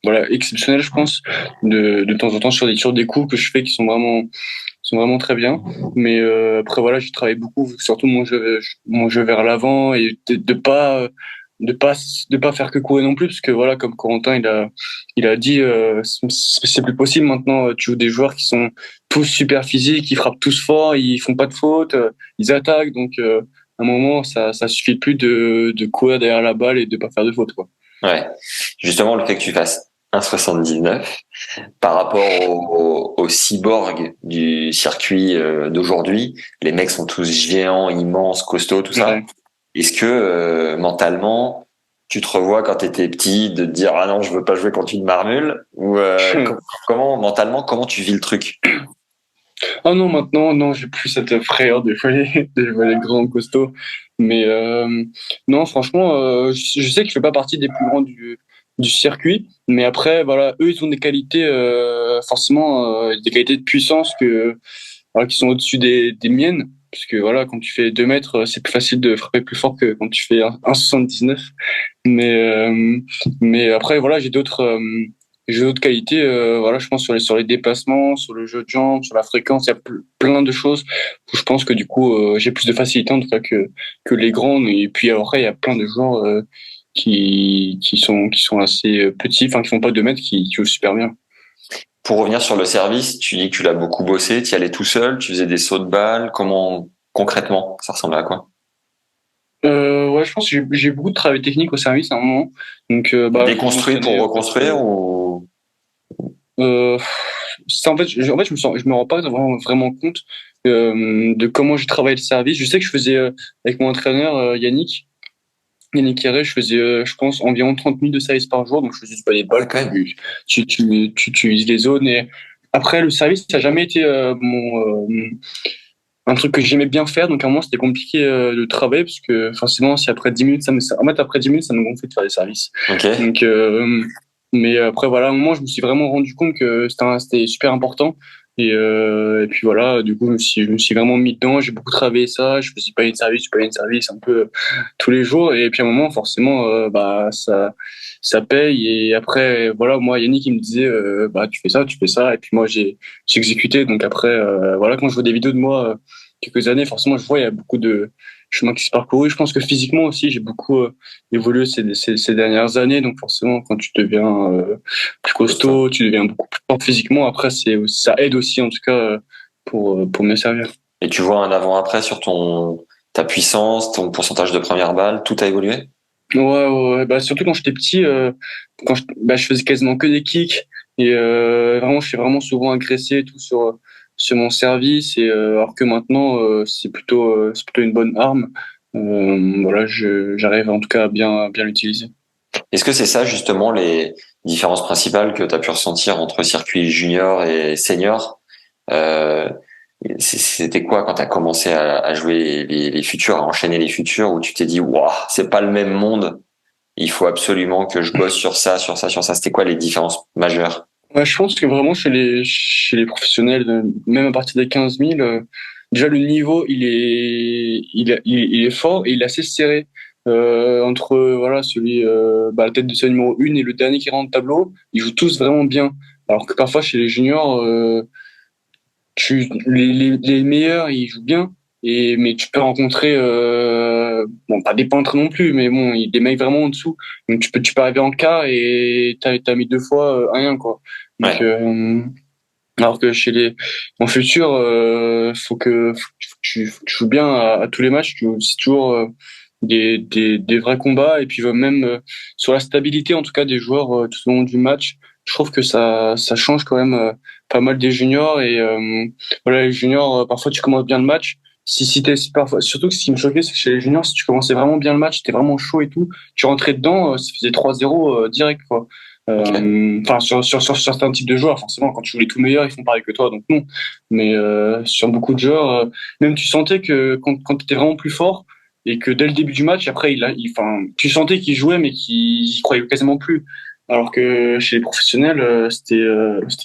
voilà exceptionnelles, je pense. De temps en temps sur des coups que je fais qui sont vraiment très bien. Mais après voilà, j'ai travaillé beaucoup, surtout mon jeu vers l'avant et de pas faire que courir non plus, parce que voilà, comme Corentin il a dit, c'est plus possible maintenant. Tu joues des joueurs qui sont tous super physiques, ils frappent tous fort, ils font pas de fautes, ils attaquent, donc à un moment ça suffit plus de courir derrière la balle et de pas faire de fautes, quoi. Ouais. Justement, le fait que tu fasses 1,79 par rapport au cyborg du circuit d'aujourd'hui, les mecs sont tous géants, immenses, costauds, tout ça. Ouais. Est-ce que mentalement, tu te revois quand tu étais petit de te dire ah non, je veux pas jouer contre une marmule ou comment mentalement comment tu vis le truc? Ah non, maintenant, non, j'ai plus cette frayeur de jouer les grands costauds. Mais non, franchement, je sais que je fais pas partie des plus grands du circuit. Mais après, voilà, eux, ils ont des qualités, forcément, des qualités de puissance voilà, qui sont au-dessus des miennes. Parce que voilà, quand tu fais 2 mètres, c'est plus facile de frapper plus fort que quand tu fais 1,79. Mais mais après voilà, j'ai d'autres qualités, voilà, je pense sur les déplacements, sur le jeu de jambes, sur la fréquence, il y a plein de choses où je pense que du coup j'ai plus de facilité en tout cas que les grands. Et puis après il y a plein de joueurs qui sont assez petits, enfin qui font pas 2 mètres, qui jouent super bien. Pour revenir sur le service, tu dis que tu l'as beaucoup bossé, tu y allais tout seul, tu faisais des sauts de balles, comment concrètement ça ressemblait à quoi? Ouais, je pense que j'ai beaucoup de travail technique au service à un moment. Donc bah je Déconstruire pour m'entraînais reconstruire ou Euh, en fait, en fait, je me rends pas vraiment compte de comment je travaille le service. Je sais que je faisais avec mon entraîneur Yannick Herré, je faisais, je pense, environ 30 minutes de service par jour. Donc, je faisais pas des ouais, balles, quand même. tu utilises les zones. Et après, le service, ça n'a jamais été un truc que j'aimais bien faire. Donc, à un moment, c'était compliqué de travailler parce que forcément, si après 10 minutes, en fait, après 10 minutes, ça me gonflait de faire des services. Ok. Donc, mais après, voilà, à un moment, je me suis vraiment rendu compte que c'était super important. Et puis voilà, du coup, je me suis vraiment mis dedans. J'ai beaucoup travaillé ça. Je faisais pas de service un peu tous les jours. Et puis à un moment, forcément, bah, ça paye. Et après, voilà, moi, Yannick, il me disait, bah, tu fais ça, tu fais ça. Et puis moi, j'ai exécuté. Donc après, voilà, quand je vois des vidéos de moi, quelques années, forcément, je vois, il y a beaucoup de chemin qui se parcouru. Je pense que physiquement aussi, j'ai beaucoup évolué ces dernières années. Donc forcément, quand tu deviens plus Costaud. costaud, tu deviens beaucoup plus fort physiquement. Après, ça aide aussi, en tout cas, pour mieux servir. Et tu vois un avant-après sur ta puissance, ton pourcentage de première balle, tout a évolué? Ouais, ouais, ouais. Bah, surtout quand j'étais petit, bah, je faisais quasiment que des kicks. Et vraiment, je suis vraiment souvent agressé et tout sur mon service. Et alors que maintenant, c'est plutôt une bonne arme. Voilà, j'arrive en tout cas à bien l'utiliser. Est-ce que c'est ça justement les différences principales que tu as pu ressentir entre circuit junior et senior? Euh, C'était quoi quand tu as commencé à jouer les futurs, à enchaîner les futurs, où tu t'es dit, waouh, c'est pas le même monde? il faut absolument que je bosse sur ça, sur ça, sur ça. C'était quoi les différences majeures? Ouais, je pense que vraiment chez les professionnels, même à partir des 15 000, déjà le niveau il est fort et il est assez serré. Entre voilà celui la tête de série numéro 1 et le dernier qui rentre au tableau, ils jouent tous vraiment bien. Alors que parfois chez les juniors, les meilleurs ils jouent bien, mais tu peux rencontrer bon pas des peintres non plus, mais bon des mecs vraiment en dessous. Donc tu peux arriver en quart et t'as mis deux fois rien quoi. Donc Ouais. alors que en futur, faut que tu joues bien à tous les matchs. C'est toujours des vrais combats. Et puis même sur la stabilité, en tout cas, des joueurs tout au long du match, je trouve que ça change quand même pas mal des juniors. Et voilà, les juniors, parfois tu commences bien le match. Si parfois, surtout que ce qui me choquait, c'est que chez les juniors, si tu commençais vraiment bien le match, t'es vraiment chaud et tout, tu rentrais dedans, ça faisait 3-0 direct, quoi. Ok. Enfin, sur certains types de joueurs, forcément, quand tu joues les tout meilleurs, ils font pareil que toi, donc non. Mais sur beaucoup de joueurs, même tu sentais que quand tu étais vraiment plus fort et que dès le début du match, après, enfin, tu sentais qu'ils jouaient, mais qu'ils y croyaient quasiment plus. Alors que chez les professionnels, c'était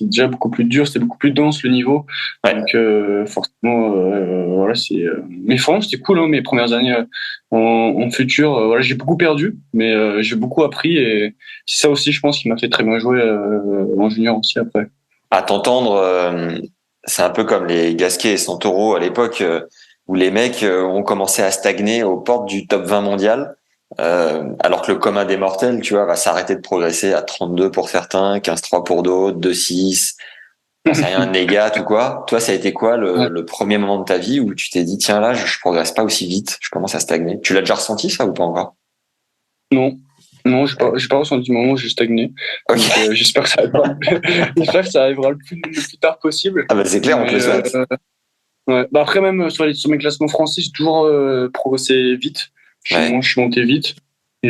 déjà beaucoup plus dur, c'était beaucoup plus dense le niveau. Ouais. Donc forcément, voilà, Mais franchement, c'était cool, hein, mes premières années en futur. Voilà, j'ai beaucoup perdu, mais j'ai beaucoup appris et c'est ça aussi, je pense, qui m'a fait très bien jouer en junior aussi après. À t'entendre, c'est un peu comme les Gasquet et Santoro à l'époque, où les mecs ont commencé à stagner aux portes du top 20 mondial, alors que le commun des mortels, tu vois, va s'arrêter de progresser à 32 pour certains, 15-3 pour d'autres, 2-6, j'en sais rien, négat ou quoi. Toi, ça a été quoi Ouais. le premier moment de ta vie où tu t'es dit, tiens là, je progresse pas aussi vite, je commence à stagner. Tu l'as déjà ressenti ça ou pas encore? Non, non, Ouais. j'ai pas ressenti le moment où j'ai stagné. Ok. Donc j'espère que ça arrivera, j'espère que ça arrivera le plus tard possible. Ah bah c'est clair, on te Mais le souhaite. ouais. Bah après même sur mes classements français, j'ai toujours progressé vite. Ouais. Je suis monté vite. Et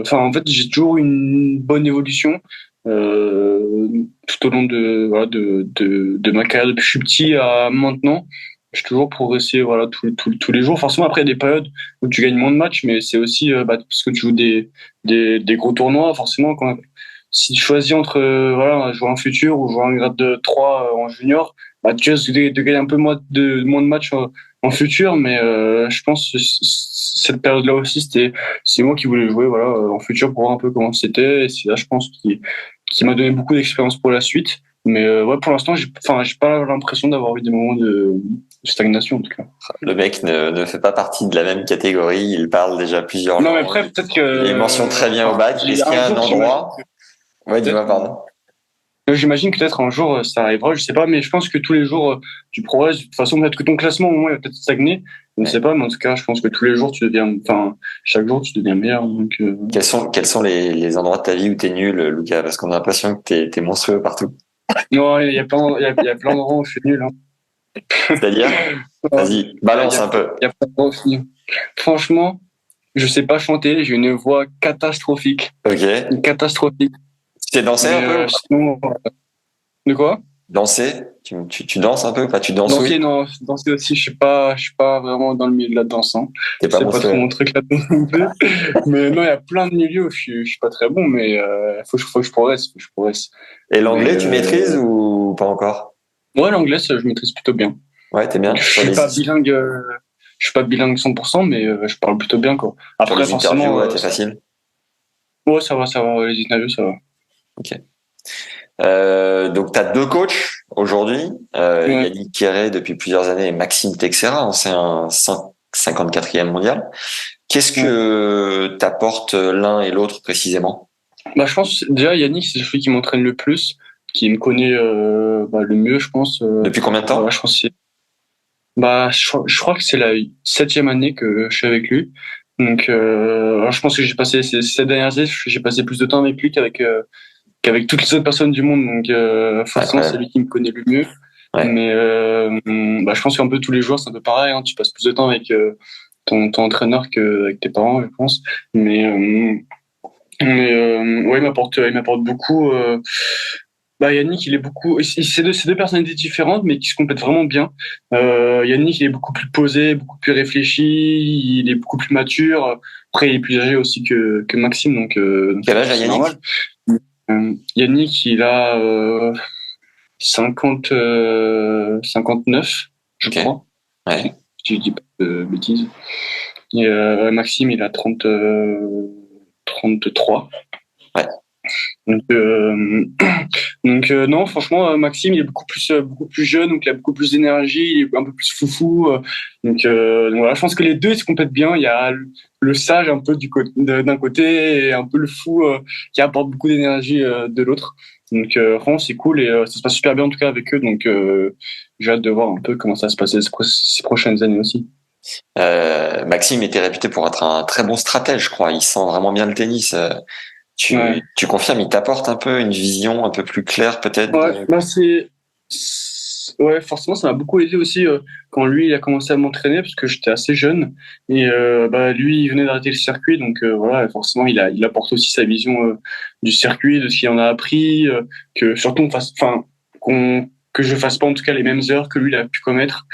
enfin en fait j'ai toujours une bonne évolution tout au long de ma carrière depuis que je suis petit à maintenant. J'ai toujours progressé voilà tous les jours. Forcément après il y a des périodes où tu gagnes moins de matchs, mais c'est aussi parce que tu joues des gros tournois. Forcément quand si tu choisis entre voilà jouer un futur ou jouer un grade de 3 en junior, bah, tu risques de gagner un peu moins de matchs en futur, mais je pense que cette période-là aussi, c'est moi qui voulais jouer voilà, en futur pour voir un peu comment c'était. Et c'est là, je pense, qui m'a donné beaucoup d'expérience pour la suite. Mais ouais, pour l'instant, j'ai pas l'impression d'avoir eu des moments de stagnation, en tout cas. Le mec ne fait pas partie de la même catégorie, il parle déjà plusieurs Non, mais langues, après, peut-être il mentionne très que, bien au enfin, bac. Est-ce qu'il y a un un jour, j'imagine endroit? que Ouais, dis-moi, peut-être, pardon. j'imagine que peut-être un jour ça arrivera, je sais pas, mais je pense que tous les jours tu progresses. De toute façon, peut-être que ton classement au moins il va peut-être stagner, je ne sais Ouais. pas, mais en tout cas, je pense que tous les jours tu deviens, enfin, chaque jour tu deviens meilleur. Donc, Quels sont les endroits de ta vie où t'es nul, Lucas? Parce qu'on a l'impression que t'es monstrueux partout. non, il y a plein d'endroits où je suis nul. Hein. C'est-à-dire? Ouais, Vas-y, il y balance a, un peu. il y a plein d'endroits où je suis nul. Franchement, je sais pas chanter, j'ai une voix catastrophique, Ok. une catastrophique. Tu sais danser un Mais peu ou pas? sinon, de quoi? Danser? Tu danses un peu? Enfin, tu danses, oui. Danser, non, danser aussi, je suis pas vraiment dans le milieu de la danse. Hein. T'es pas C'est pas trop monstrueux. mon truc là non plus. Mais non, il y a plein de milieux où je suis pas très bon, mais faut que je progresse, faut que je progresse. Et Mais l'anglais, tu maîtrises ou pas encore? ouais, l'anglais, ça, je maîtrise plutôt bien. Ouais, t'es Donc, bien. je suis pas bilingue 100%, mais je parle plutôt bien, quoi. Sur Après, les interviews, forcément, ouais, t'es facile. ouais, ça va, les interviews, ça va. Ok. Donc, tu as deux coachs aujourd'hui, Ouais. Yannick Quéré depuis plusieurs années et Maxime Texera, ancien 54e mondial. Qu'est-ce Ouais. que t'apporte l'un et l'autre précisément? Bah, je pense, déjà, Yannick, c'est celui qui m'entraîne le plus, qui me connaît le mieux, je pense. Depuis combien de Voilà, temps? je pense je crois que c'est la 7e année que je suis avec lui. Donc, alors je pense que j'ai passé ces dernières années, j'ai passé plus de temps avec lui qu'avec toutes les autres personnes du monde. Donc, forcément, c'est Incroyable. lui qui me connaît le mieux. Ouais. Mais je pense qu'un peu tous les jours, c'est un peu pareil. Hein. Tu passes plus de temps avec ton entraîneur qu'avec tes parents, je pense. Mais ouais, il m'apporte beaucoup. Bah Yannick, il est beaucoup. C'est deux personnalités différentes, mais qui se complètent vraiment bien. Yannick, il est beaucoup plus posé, beaucoup plus réfléchi, il est beaucoup plus mature. Après, il est plus âgé aussi que Maxime, donc Quel âge a c'est Yannick? normal. Yannick, il a 50, 59, je Ok. crois. Ouais. Si je dis pas de bêtises. Et Maxime, il a 33. Ouais. Donc, non, franchement, Maxime, il est beaucoup plus jeune, donc il a beaucoup plus d'énergie, il est un peu plus foufou. Donc voilà, je pense que les deux ils se complètent bien. Il y a le sage un peu d'un côté et un peu le fou qui apporte beaucoup d'énergie de l'autre. Donc franchement, c'est cool et ça se passe super bien en tout cas avec eux. Donc j'ai hâte de voir un peu comment ça va se passer ces prochaines années aussi. Maxime était réputé pour être un très bon stratège, je crois. Il sent vraiment bien le tennis. Ouais. Tu confirmes, il t'apporte un peu une vision un peu plus claire peut-être Ouais, de... bah ouais, forcément ça m'a beaucoup aidé aussi quand lui il a commencé à m'entraîner parce que j'étais assez jeune et bah lui il venait d'arrêter le circuit donc voilà forcément il apporte aussi sa vision du circuit de ce qu'il en a appris que surtout qu'on que je fasse pas en tout cas les mêmes heures que lui il a pu commettre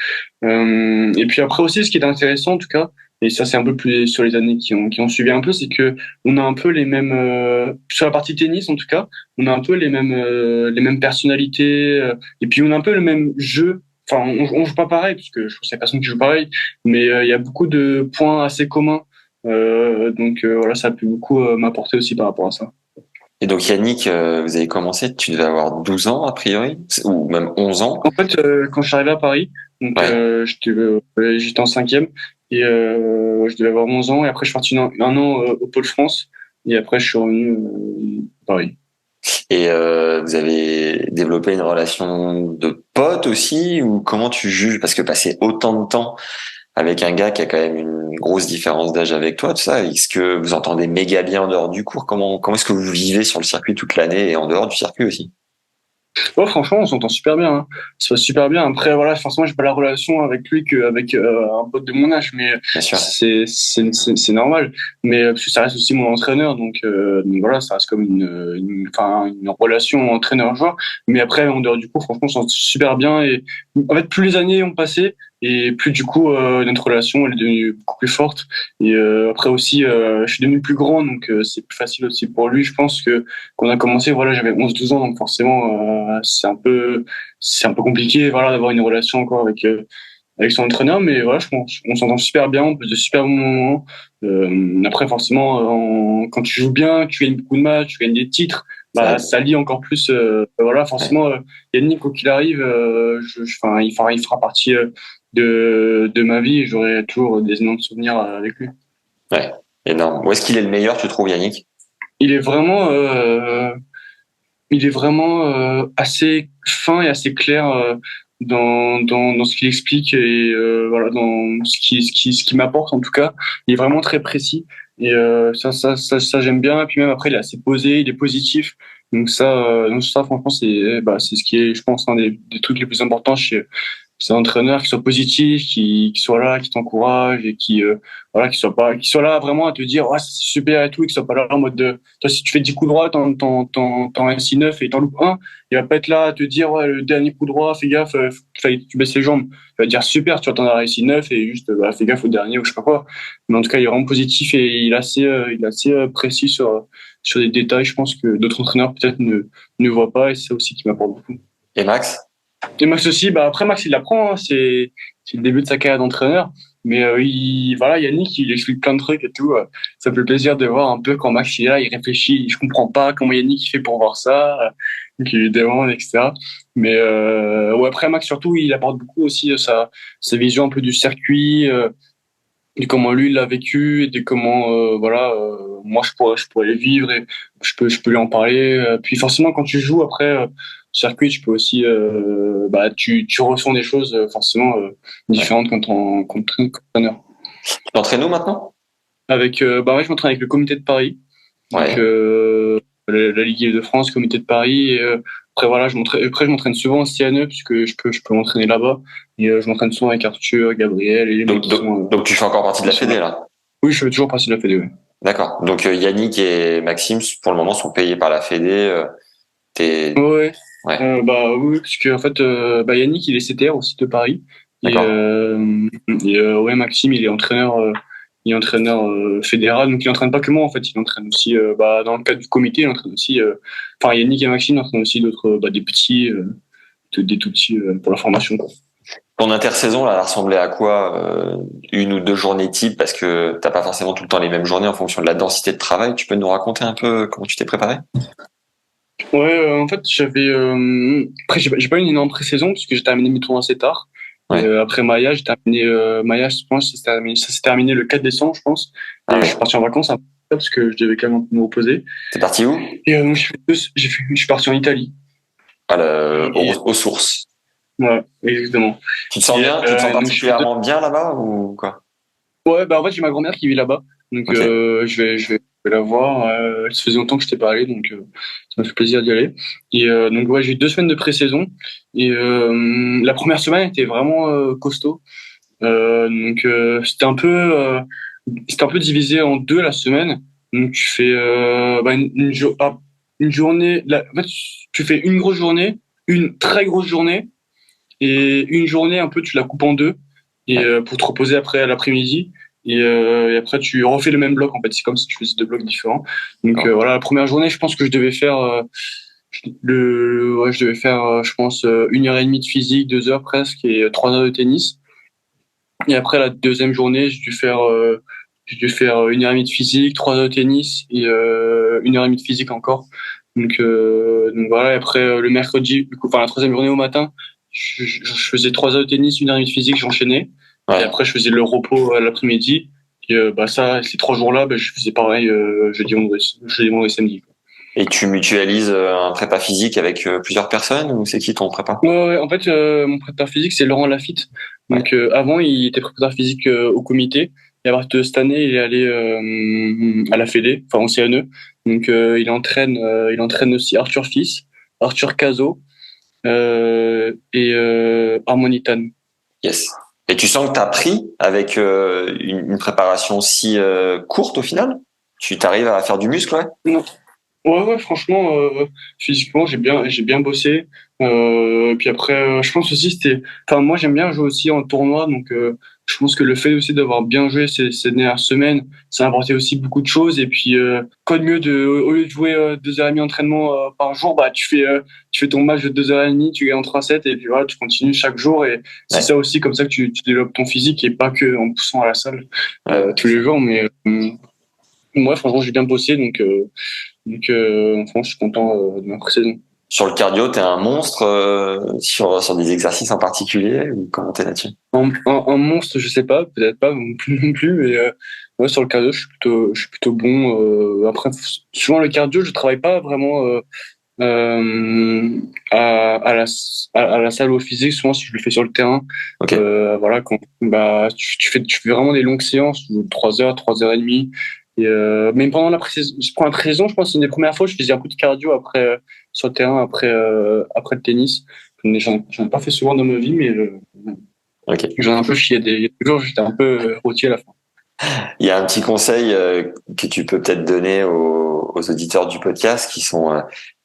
et puis après aussi ce qui est intéressant en tout cas et ça c'est un peu plus sur les années qui ont suivi un peu c'est que on a un peu les mêmes sur la partie tennis en tout cas on a un peu les mêmes personnalités et puis on a un peu le même jeu. Enfin, on joue pas pareil parce que je pense qu'il y a personne qui joue pareil, mais il y a beaucoup de points assez communs. Donc voilà, ça a pu beaucoup m'apporter aussi par rapport à ça. Et donc Yannick, vous avez commencé, tu devais avoir 12 ans a priori, ou même 11 ans. En fait, quand je suis arrivé à Paris, donc Ouais. j'étais en cinquième et je devais avoir 11 ans et après je suis parti un an au Pôle France et après je suis revenu à Paris. Et vous avez développé une relation de pote aussi, ou comment tu juges? Parce que passer autant de temps avec un gars qui a quand même une grosse différence d'âge avec toi, tout ça, est-ce que vous entendez méga bien en dehors du cours? Comment est-ce que vous vivez sur le circuit toute l'année et en dehors du circuit aussi? Ouais, franchement, on s'entend super bien. Hein. Ça va super bien. Après, voilà, forcément, j'ai pas la relation avec lui qu'avec un pote de mon âge, mais Bien sûr. c'est normal. Mais parce que ça reste aussi mon entraîneur, donc voilà, ça reste comme une relation entraîneur-joueur. Mais après, en dehors du coup, franchement, on s'entend super bien. Et en fait, plus les années ont passé, et plus du coup, notre relation elle est devenue beaucoup plus forte. Et après aussi, je suis devenu plus grand, donc c'est plus facile aussi pour lui. Je pense que quand on a commencé, voilà, j'avais 11 12 ans, donc forcément, c'est un peu compliqué, voilà, d'avoir une relation encore avec son entraîneur, mais voilà, je pense, on s'entend super bien, on passe de super bons moments. Après, forcément, quand tu joues bien, tu gagnes beaucoup de matchs, tu gagnes des titres, Ça bah, aide. ça lie encore plus. Voilà, Ouais. forcément, Yannick, quoi qu'il arrive, enfin, il fera partie de ma vie et j'aurai toujours des énormes souvenirs avec lui. Ouais. Énorme. Où est-ce qu'il est le meilleur, tu trouves, Yannick? Il est vraiment, euh, il est vraiment assez fin et assez clair dans ce qu'il explique et voilà dans ce qui m'apporte en tout cas. Il est vraiment très précis et ça j'aime bien. Et puis même après il est assez posé, il est positif. Donc ça franchement c'est ce qui est je pense un des trucs les plus importants chez c'est un entraîneur qui soit positif, qui soit là, qui t'encourage et qui voilà, qui soit là vraiment à te dire ouais, c'est super et tout, et qui soit pas là en mode de toi si tu fais 10 coups droits, t'en réussis 9 et t'en loupes un, il va pas être là à te dire ouais, le dernier coup droit, fais gaffe, tu baisses les jambes. Il va te dire super, tu vois, t'en as réussi 9 et juste bah, fais gaffe au dernier ou je sais pas quoi. Mais en tout cas, il est vraiment positif et il est assez précis sur des détails, je pense que d'autres entraîneurs peut-être ne voient pas et c'est ça aussi qui m'apporte beaucoup. Et Max? Et Max aussi, bah après Max il l'apprend, hein, c'est le début de sa carrière d'entraîneur, mais voilà Yannick il explique plein de trucs et tout. Ça fait plaisir de voir un peu quand Max il est là, il réfléchit, je comprends pas comment Yannick il fait pour voir ça, donc il lui demande etc. Mais ouais après Max surtout il apporte beaucoup aussi sa vision un peu du circuit, de comment lui il l'a vécu et de comment voilà moi je pourrais le vivre et je peux lui en parler. Puis forcément quand tu joues après circuit, tu peux aussi bah tu ressens des choses forcément Ouais. différentes quand t'es entraîneur. Tu t'entraînes où maintenant? Avec bah ouais, je m'entraîne avec le comité de Paris. Donc Ouais. la Ligue Île-de-France, comité de Paris et après voilà, je m'entraîne souvent au CNE puisque je peux m'entraîner là-bas et je m'entraîne souvent avec Arthur, Gabriel et les mecs Donc tu fais encore partie de qui la sont Fédé là. là? Oui, je fais toujours partie de la Fédé, ouais. D'accord. Donc Yannick et Maxime, pour le moment, sont payés par la Fédé. Ouais. Ouais. Bah oui, parce que en fait, Yannick, il est CTR aussi de Paris. D'accord. Ouais, Maxime, il est entraîneur fédéral, donc il entraîne pas que moi en fait, il entraîne aussi, dans le cadre du comité, il entraîne aussi, enfin Yannick et Maxime entraînent aussi d'autres, des petits, des tout petits pour la formation, quoi. Ton intersaison, là, elle ressemblait à quoi? Une ou deux journées type, parce que t'as pas forcément tout le temps les mêmes journées en fonction de la densité de travail. Tu peux nous raconter un peu comment tu t'es préparé? Ouais, en fait, après, j'ai pas eu une énorme pré-saison, puisque j'ai terminé mes tours assez tard. Et Ouais. après Maya, j'ai terminé, Maya, je pense, ça s'est terminé le 4 décembre, je pense. Ah Et je oui. suis parti en vacances un peu, parce que je devais quand même un peu me reposer. T'es parti où? Et donc, je suis parti en Italie. Aux sources. Ouais, exactement. Tu te sens bien? Tu te sens Donc, particulièrement bien là-bas ou quoi? ouais, bah en fait, j'ai ma grand-mère qui vit là-bas. Donc, Ok. je vais la voir. Ça faisait longtemps que je t'ai pas allé, donc ça m'a fait plaisir d'y aller. Et donc, ouais, j'ai eu 2 semaines de pré-saison. Et la première semaine était vraiment costaud. Donc, c'était un peu divisé en deux la semaine. Donc, tu fais une journée. En fait, tu fais une grosse journée, une très grosse journée. Et une journée, un peu, tu la coupes en deux et Ouais. pour te reposer après à l'après-midi. Et après, tu refais le même bloc. En fait, c'est comme si tu faisais 2 blocs différents. Donc D'accord. voilà, la première journée, je pense que je devais faire je devais faire, je pense, 1 heure et demie de physique, 2 heures presque, et 3 heures de tennis. Et après, la deuxième journée, j'ai dû faire 1 heure et demie de physique, 3 heures de tennis et 1 heure et demie de physique encore. Donc voilà. Et après, le mercredi, du coup, enfin la troisième journée au matin, je faisais 3 heures de tennis, 1 heure et demie de physique, j'enchaînais. Et Ouais. après, je faisais le repos à l'après-midi. Et ça, ces 3 jours-là, je faisais pareil jeudi, vendredi, samedi. Et tu mutualises un prépa physique avec plusieurs personnes ou c'est qui ton prépa? Ouais, ouais, en fait, mon préparateur physique, c'est Laurent Lafitte. Ouais. Donc, avant, il était préparateur physique au comité. Et à partir de cette année, il est allé à la Fédé, enfin au CNE. Donc, il entraîne aussi Arthur Fils, Arthur Cazot et Harmonitan. Yes. Et tu sens que tu as pris avec une préparation si courte au final? Tu t'arrives à faire du muscle, ouais? Non. Ouais, ouais, franchement, physiquement, j'ai bien bossé. Puis après, je pense aussi enfin, moi, j'aime bien jouer aussi en tournoi, donc je pense que le fait aussi d'avoir bien joué ces dernières semaines, ça a apporté aussi beaucoup de choses. Et puis, quoi de mieux au lieu de jouer 2 heures et demie d'entraînement par jour, bah, tu fais ton match de 2 heures et demie, tu gagnes en 3-7, et puis voilà, tu continues chaque jour. Et c'est Ouais. ça aussi, comme ça que tu développes ton physique, et pas que en poussant à la salle Ouais. tous les jours. Mais moi, franchement, j'ai bien bossé, donc, franchement, je suis content de ma pré-saison. Sur le cardio, t'es un monstre sur des exercices en particulier ou comment t'es là-dessus? Un monstre, je sais pas, peut-être pas non plus, non plus, mais ouais, sur le cardio, je suis plutôt bon. Après, souvent le cardio, je travaille pas vraiment à la salle ou au physique. Souvent, si je le fais sur le terrain, Ok. voilà, tu fais vraiment des longues séances, 3 heures, 3 heures et demie. Et même pendant la pré-saison, je pense que c'est une des premières fois, je faisais un peu de cardio après sur le terrain après le tennis. J'en ai pas fait souvent dans ma vie, mais Ok. j'en ai un peu chié. Il y a des jours, j'étais un peu rôti à la fin. Il y a un petit conseil que tu peux peut-être donner aux auditeurs du podcast qui sont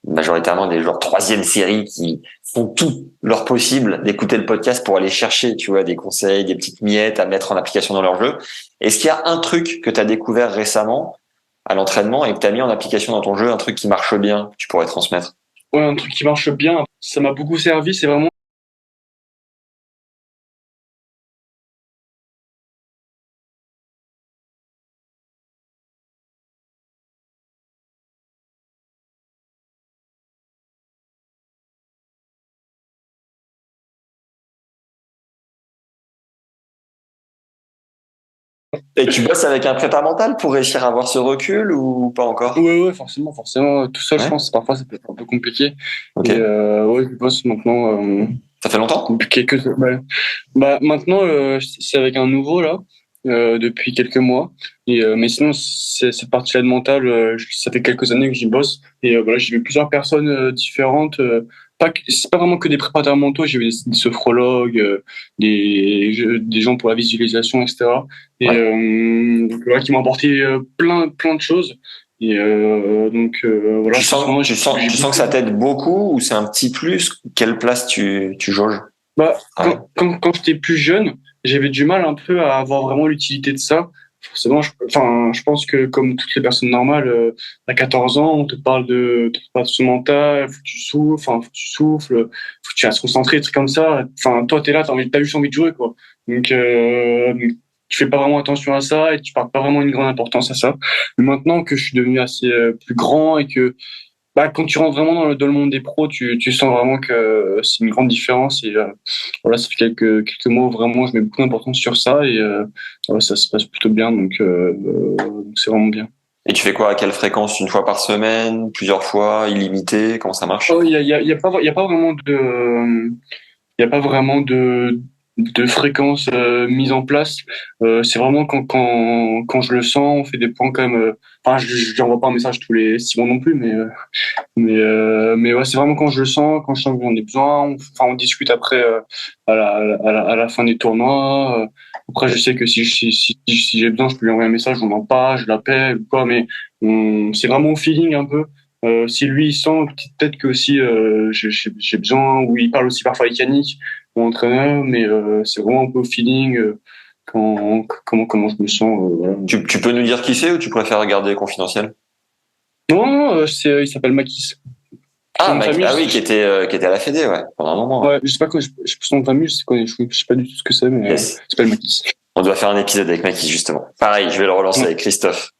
majoritairement des joueurs troisième série qui font tout leur possible d'écouter le podcast pour aller chercher, tu vois, des conseils, des petites miettes à mettre en application dans leur jeu. Est-ce qu'il y a un truc que tu as découvert récemment à l'entraînement et que tu as mis en application dans ton jeu, un truc qui marche bien, que tu pourrais transmettre? Ouais, un truc qui marche bien, ça m'a beaucoup servi, c'est vraiment Et tu bosses avec un prépa mental pour réussir à avoir ce recul ou pas encore? ouais, ouais, forcément, forcément. Tout seul, je Ouais. pense, parfois, ça peut être un peu compliqué. Ok. Et ouais, je bosse maintenant Ça fait longtemps? depuis quelques. Ouais. Bah, maintenant, c'est avec un nouveau là, depuis quelques mois. Et mais sinon, cette partie-là de mental, ça fait quelques années que j'y bosse. Et voilà, j'ai vu plusieurs personnes différentes. C'est pas vraiment que des préparateurs mentaux. J'ai vu des sophrologues, des gens pour la visualisation, etc. Et Ouais. donc, voilà, qui m'ont apporté plein, plein de choses. Et voilà, Tu sens que ça t'aide beaucoup ou c'est un petit plus? Quelle place tu jauges? Bah, Ouais. quand j'étais plus jeune, j'avais du mal un peu à avoir vraiment l'utilité de ça. Forcément, je pense que comme toutes les personnes normales, à 14 ans, on te parle de son mental, faut que tu souffles, faut que tu souffles, faut que tu restes concentré, des trucs comme ça. Enfin, toi, t'es là, t'as juste envie de jouer, quoi. Donc, tu fais pas vraiment attention à ça et tu portes pas vraiment une grande importance à ça. Mais maintenant que je suis devenu assez plus grand et que quand tu rentres vraiment dans le monde des pros, tu sens vraiment que c'est une grande différence. Et voilà, ça fait quelques mois vraiment, je mets beaucoup d'importance sur ça et voilà, ça se passe plutôt bien. Donc c'est vraiment bien. Et tu fais quoi? À quelle fréquence? Une fois par semaine? Plusieurs fois? Illimité? Comment ça marche? Oh, il y a pas vraiment il y a pas vraiment de fréquence mise en place. C'est vraiment quand je le sens, on fait des points quand même. Enfin, je n'envoie pas un message tous les 6 mois non plus, mais ouais, c'est vraiment quand je le sens, quand je sens que j'en ai besoin. On discute après à la fin des tournois. Après, je sais que si j'ai besoin, je peux lui envoyer un message, on en parle, je l'appelle ou quoi, mais c'est vraiment au feeling un peu. Si lui il sent, peut-être que aussi j'ai besoin, ou il parle aussi parfois avec Yannick, mon entraîneur, mais c'est vraiment un peu au feeling. Comment je me sens. Voilà. Tu peux nous dire qui c'est ou tu préfères garder confidentiel? Non, il s'appelle Makis. Son Ah, nom de famille, ah oui, qui était à la Fédé, ouais, pendant un moment. Ouais. ouais, je sais pas quoi, son nom de famille, je sais pas du tout ce que c'est, mais Yes. il s'appelle Makis. On doit faire un épisode avec Maki, justement. Pareil, je vais le relancer avec Christophe.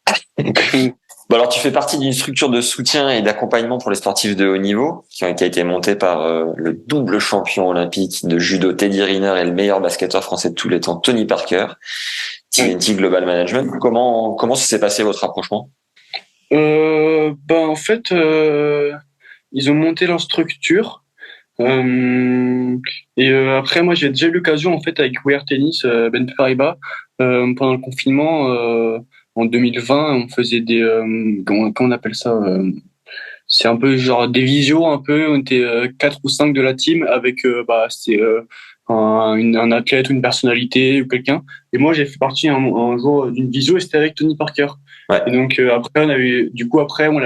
Bon, alors, tu fais partie d'une structure de soutien et d'accompagnement pour les sportifs de haut niveau, qui a été montée par le double champion olympique de judo Teddy Riner et le meilleur basketteur français de tous les temps, Tony Parker, TNT Global Management. Comment ça s'est passé votre rapprochement? En fait, ils ont monté leur structure. Après, moi, j'ai déjà eu l'occasion, en fait, avec We Are Tennis, BNP Paribas, pendant le confinement, en 2020, on faisait comment on appelle ça? C'est un peu genre des visios, un peu. On était 4 ou 5 de la team avec, c'est un athlète ou une personnalité ou quelqu'un. Et moi, j'ai fait partie un jour d'une visio et c'était avec Tony Parker. Ouais. Et donc après, on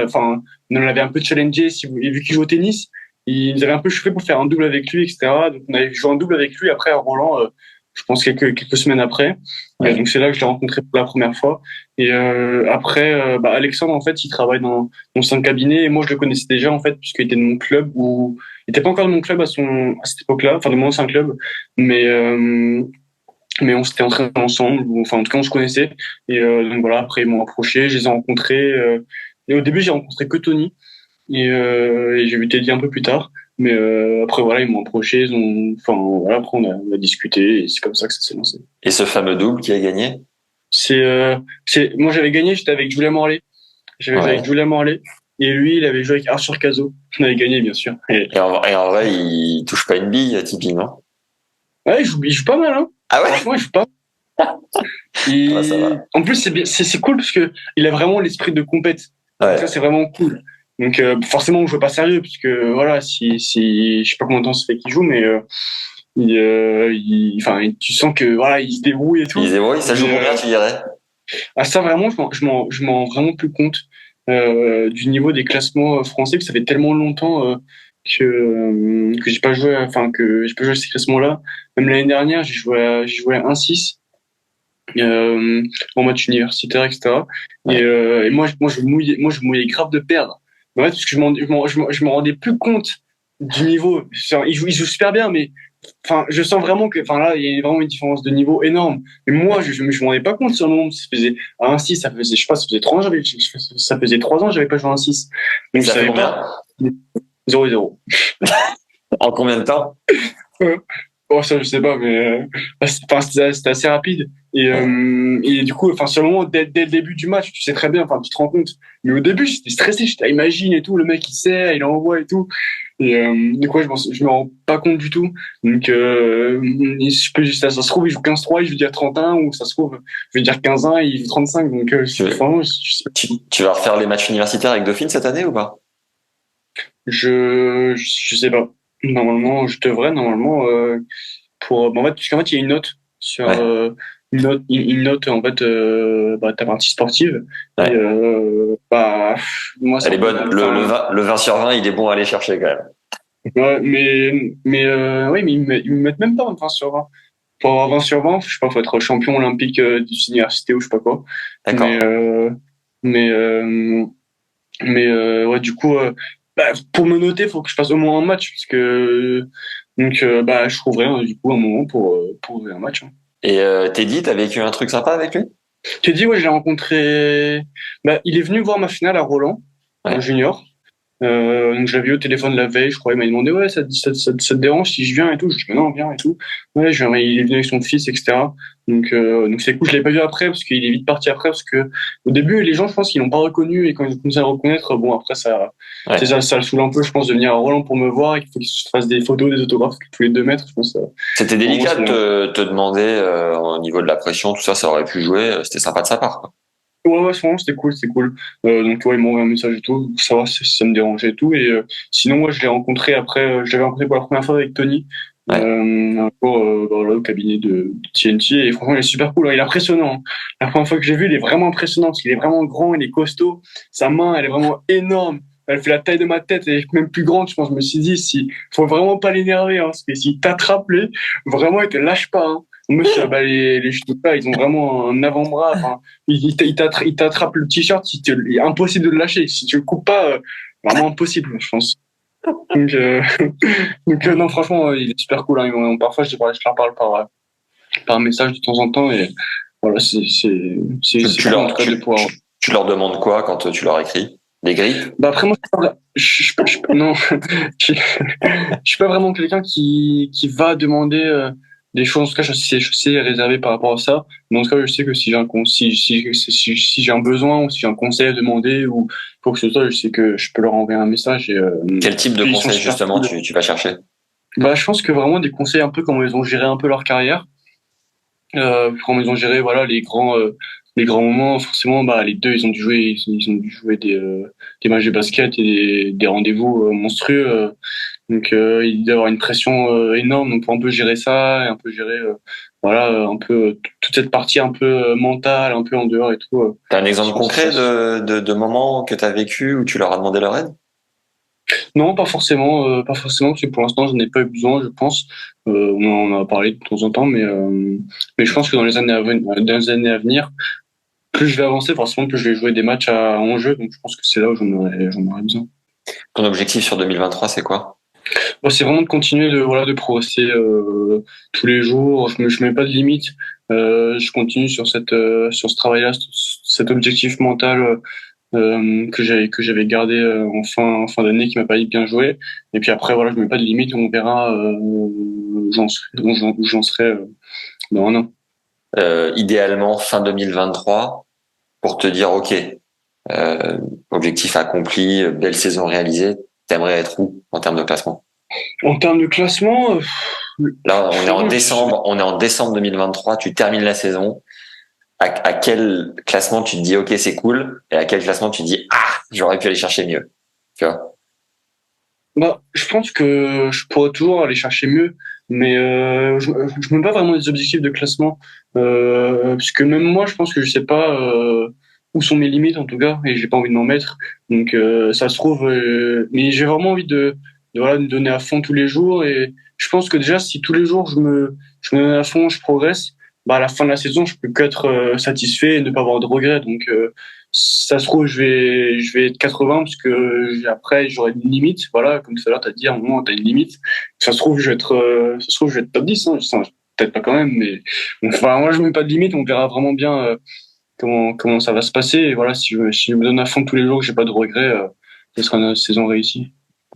l'avait un peu challengé. Vu qu'il joue au tennis, il nous avait un peu chauffé pour faire un double avec lui, etc. Donc on avait joué un double avec lui après à Roland. Je pense quelques semaines après. Ouais. Donc c'est là que je l'ai rencontré pour la première fois. Et après, Alexandre, en fait, il travaille dans son cabinet et moi je le connaissais déjà en fait puisqu'il était de mon club ou il était pas encore de mon club à cette époque-là, enfin de mon ancien club, mais on s'était entraîné ensemble, ou, enfin en tout cas on se connaissait. Et donc voilà, après ils m'ont approché, je les ai rencontrés. Et au début j'ai rencontré que Tony et j'ai vu Teddy un peu plus tard. Mais après voilà, ils m'ont approché, enfin voilà, après on a discuté et c'est comme ça que ça s'est lancé. Et ce fameux double qui a gagné? Moi j'avais gagné, j'étais avec Julia Morley. J'avais joué Ouais. avec Julia Morley et lui il avait joué avec Arthur Cazot. On avait gagné bien sûr. Et en vrai, il touche pas une bille, Tipeee, non? Ouais, il joue pas mal, hein. Ah ouais? Franchement, il joue pas. Ah, ça va. En plus, c'est cool parce que il a vraiment l'esprit de compète. Donc ça, Ouais. c'est vraiment cool. Donc forcément, on joue pas sérieux puisque voilà, si je sais pas combien de temps ça fait qu'il joue, mais tu sens que voilà, il se débrouille et Il tout. disait, oui, ça joue Mais combien, tu dirais? ça vraiment, je m'en rends vraiment plus compte du niveau des classements français que ça fait tellement longtemps que j'ai pas joué, enfin que j'ai pas joué à ces classements-là. Même l'année dernière, j'ai joué à 1-6 en match universitaire, etc. Ouais. Et moi, je mouillais grave de perdre. Mais en fait, parce que je m'en rendais plus compte du niveau. Il joue super bien, mais enfin, je sens vraiment que, enfin là, il y a vraiment une différence de niveau énorme. Mais moi, je m'en rendais pas compte sur le moment. Ça faisait à 1-6, ça faisait, je sais pas, ça faisait 3 ans, ça faisait 3 ans, j'avais pas joué à 1-6. Et Donc, je ça fait savais combien? pas. 0-0. En combien de temps? Oh, ça, je sais pas, mais c'était assez rapide. Ouais. Et du coup, enfin, sur le moment, dès le début du match, tu sais très bien, enfin, tu te rends compte. Mais au début, j'étais stressé, j'étais imagine et tout, le mec, il sert, il envoie et tout. Et du coup, je me rends pas compte du tout. Donc, ça se trouve, il joue 15-3, il joue dire 31, ou ça se trouve, je vais dire 15-1, il joue 35. Donc, vraiment, Tu vas refaire les matchs universitaires avec Dauphine cette année ou pas? je sais pas. Normalement, je devrais, normalement, en fait, puisqu'en fait, il y a une note sur Ouais. une note en fait ta partie sportive. Et Ouais. moi Elle c'est est un peu bonne. Le 20 sur 20, il est bon à aller chercher quand même. ouais, oui, mais ils me mettent même pas 20 sur 20. Pour avoir 20 sur 20, je sais pas, faut être champion olympique d'université ou je sais pas quoi. Mais D'accord. mais ouais, du coup, pour me noter, faut que je fasse au moins un match parce que je trouverai du coup un moment pour ouvrir un match, hein. Et Teddy, t'as vécu un truc sympa avec lui? Tu dis ouais, je l'ai rencontré. Il est venu voir ma finale à Roland en Ouais. junior. Donc je l'avais eu au téléphone la veille, je crois. Il m'a demandé ouais, ça te dérange si je viens et tout. Je dis mais non, viens et tout. Ouais, je viens. Il est venu avec son fils, etc. Donc c'est cool. Je l'ai pas vu après parce qu'il est vite parti après parce que au début les gens, je pense qu'ils l'ont pas reconnu et quand ils ont commencé à le reconnaître, bon après c'est Ouais. ça, ça le saoule un peu, je pense, de venir à Roland pour me voir et qu'il faut qu'il se fasse des photos, des autographes tous les 2 mètres. Je pense C'était vraiment délicat c'est de te demander au niveau de la pression, tout ça, ça aurait pu jouer. C'était sympa de sa part, quoi. ouais, franchement, c'était cool, c'était cool. Donc, ouais, ils m'ont envoyé un message et tout, pour savoir si ça me dérangeait et tout. Et sinon, moi, je l'ai rencontré après, je l'avais rencontré pour la première fois avec Tony, Ouais. un jour, là, au cabinet de TNT. Et franchement, il est super cool, hein. Il est impressionnant, hein. La première fois que j'ai vu, il est vraiment impressionnant, parce qu'il est vraiment grand, il est costaud. Sa main, elle est vraiment énorme. Elle fait la taille de ma tête, elle est même plus grande, je pense. Je me suis dit, faut vraiment pas l'énerver, hein, parce que s'il t'attrape, lui, vraiment, il te lâche pas, hein. Monsieur, les judokas, ils ont vraiment un avant-bras. Enfin, il t'attrape le t-shirt, il est impossible de le lâcher. Si tu le coupes pas, vraiment impossible, je pense. Donc, non, franchement, il est super cool, hein. Parfois, je leur parle par message de temps en temps et voilà, c'est Tu cool en leur, tout cas de pouvoir. tu leur demandes quoi quand tu leur écris? Des grippes? Après, moi, non, je suis pas vraiment quelqu'un qui va demander des choses. En tout cas, je sais réserver par rapport à ça. Mais en tout cas, je sais que si j'ai si j'ai un besoin ou si j'ai un conseil à demander ou quoi que ce soit, je sais que je peux leur envoyer un message. Quel type de Puis ils sont conseils, super justement, cool. tu vas chercher? Je pense que vraiment des conseils un peu comment ils ont géré un peu leur carrière, comment ils ont géré voilà les grands moments. Forcément, les deux ils ont dû jouer des matchs de basket et des rendez-vous monstrueux. Donc il doit y avoir une pression énorme, donc pour un peu gérer ça et un peu gérer un peu toute cette partie un peu mentale, un peu en dehors et tout. T'as un Je exemple pense que ça. concret de moments que t'as vécu où tu leur as demandé leur aide? Non, pas forcément, parce que pour l'instant, je n'ai pas eu besoin, je pense. On en a parlé de temps en temps, mais je pense que dans les années à venir, plus je vais avancer, forcément, plus je vais jouer des matchs à enjeu, donc je pense que c'est là où j'en aurai besoin. Ton objectif sur 2023, c'est quoi? Moi, c'est vraiment de continuer de progresser tous les jours. Je mets pas de limite. Je continue sur sur ce travail-là, cet objectif mental que j'avais gardé en fin d'année, qui m'a permis de bien jouer. Et puis après, voilà, je mets pas de limite. On verra où j'en serai dans un an. Idéalement, fin 2023, pour te dire, OK, euh, objectif accompli, belle saison réalisée, t'aimerais être où en termes de classement? En termes de classement, Là, franchement, on est en décembre 2023, tu termines la saison. À quel classement tu te dis, OK, c'est cool, et à quel classement tu te dis, ah, j'aurais pu aller chercher mieux, tu vois? je pense que je pourrais toujours aller chercher mieux, mais je me mets pas vraiment des objectifs de classement, puisque même moi, je pense que je sais pas où sont mes limites en tout cas, et j'ai pas envie de m'en mettre. Donc ça se trouve, mais j'ai vraiment envie de me donner à fond tous les jours, et je pense que déjà si tous les jours je me donne à fond, je progresse, à la fin de la saison, je peux qu'être satisfait et ne pas avoir de regrets. Donc ça se trouve, je vais être 80 parce que après, j'aurai une limite. Voilà, comme tout à l'heure, t'as dit, à un moment, t'as une limite. Ça se trouve, ça se trouve, je vais être top 10, hein. Peut-être pas quand même, mais enfin, moi, je mets pas de limite. On verra vraiment bien comment ça va se passer. Et voilà, si je me donne à fond tous les jours, que j'ai pas de regrets, ce sera une saison réussie.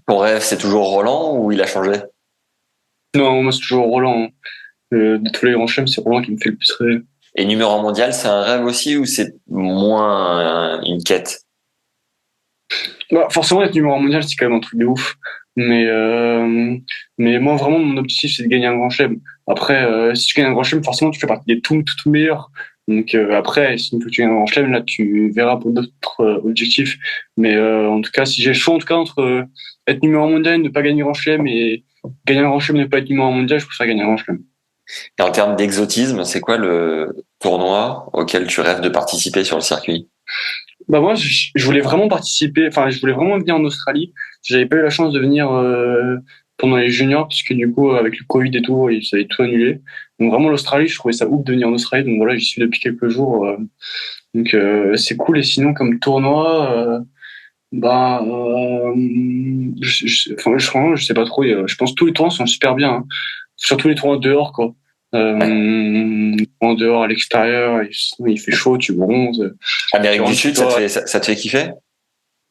Ton rêve, c'est toujours Roland ou il a changé? Non, moi, c'est toujours Roland, hein. De tous les grands chelems, c'est Roland qui me fait le plus rêver. Et numéro un mondial, c'est un rêve aussi ou c'est moins une quête? Forcément, être numéro un mondial, c'est quand même un truc de ouf. Mais, euh, mais moi, vraiment, mon objectif, c'est de gagner un grand chelem. Après, si tu gagnes un grand chelem, forcément, tu fais partie des tout meilleurs. Donc après, si tu gagnes un grand chelem, là, tu verras pour d'autres objectifs. Mais en tout cas, si j'ai le choix, en tout cas, entre être numéro un mondial, ne pas gagner un grand chelem et gagner un grand chelem, ne pas être numéro un mondial, je préfère gagner un grand chelem. Et en termes d'exotisme, c'est quoi le tournoi auquel tu rêves de participer sur le circuit? Bah moi, je voulais vraiment participer, enfin, je voulais vraiment venir en Australie. J'avais pas eu la chance de venir pendant les juniors, parce que du coup, avec le Covid et tout, ils avaient tout annulé. Donc vraiment, l'Australie, je trouvais ça ouf de venir en Australie. Donc voilà, j'y suis depuis quelques jours. Donc c'est cool. Et sinon, comme tournoi, bah, franchement, je sais pas trop. Je pense que tous les tournois sont super bien, hein. Surtout les tournois dehors, quoi. Ouais. En dehors, à l'extérieur, il fait chaud, tu bronzes. Tu Amérique du rentres chez Sud, ça te toi. fait, ça te fait kiffer?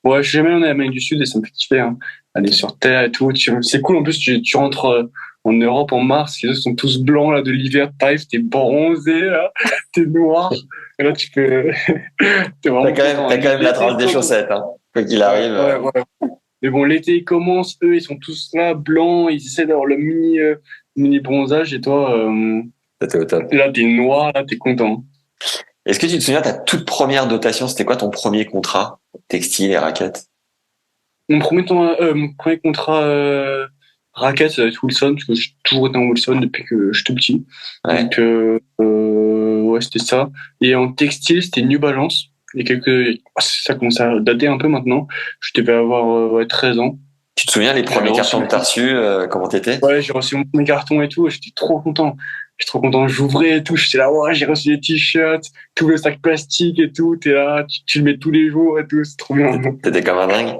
Ouais, je suis jamais allé en Amérique du Sud et ça me fait kiffer, hein. Aller sur Terre et tout. C'est cool, en plus, tu rentres en Europe en mars, les autres sont tous blancs, là, de l'hiver, t'arrives, t'es bronzé, là, t'es noir. Et là, tu peux, t'es vraiment content. T'as quand même la L'été trace des commence. chaussettes, hein. Quoi qu'il Ouais, arrive. ouais, ouais. Mais bon, l'été il commence, eux, ils sont tous là, blancs, ils essaient d'avoir le mini bronzage et toi, C'était au top. là, t'es noir, là, t'es content. Est-ce que tu te souviens, ta toute première dotation, c'était quoi ton premier contrat textile et raquettes? Mon premier contrat raquette, ça va être Wilson, parce que j'ai toujours été en Wilson depuis que je suis tout petit. Ouais. Donc, ouais, c'était ça. Et en textile, c'était New Balance. Ça commence à dater un peu maintenant. Je devais avoir ouais, 13 ans. Tu te souviens les J'avais premiers reçu cartons que t'as reçus, comment t'étais? Ouais, j'ai reçu mon premier carton et tout, et j'étais trop content. J'étais trop content, j'ouvrais et tout, j'étais là, ouais, j'ai reçu des t-shirts, tout le sac plastique et tout, t'es là, tu le mets tous les jours et tout, c'est trop bien. T'étais comme un dingue.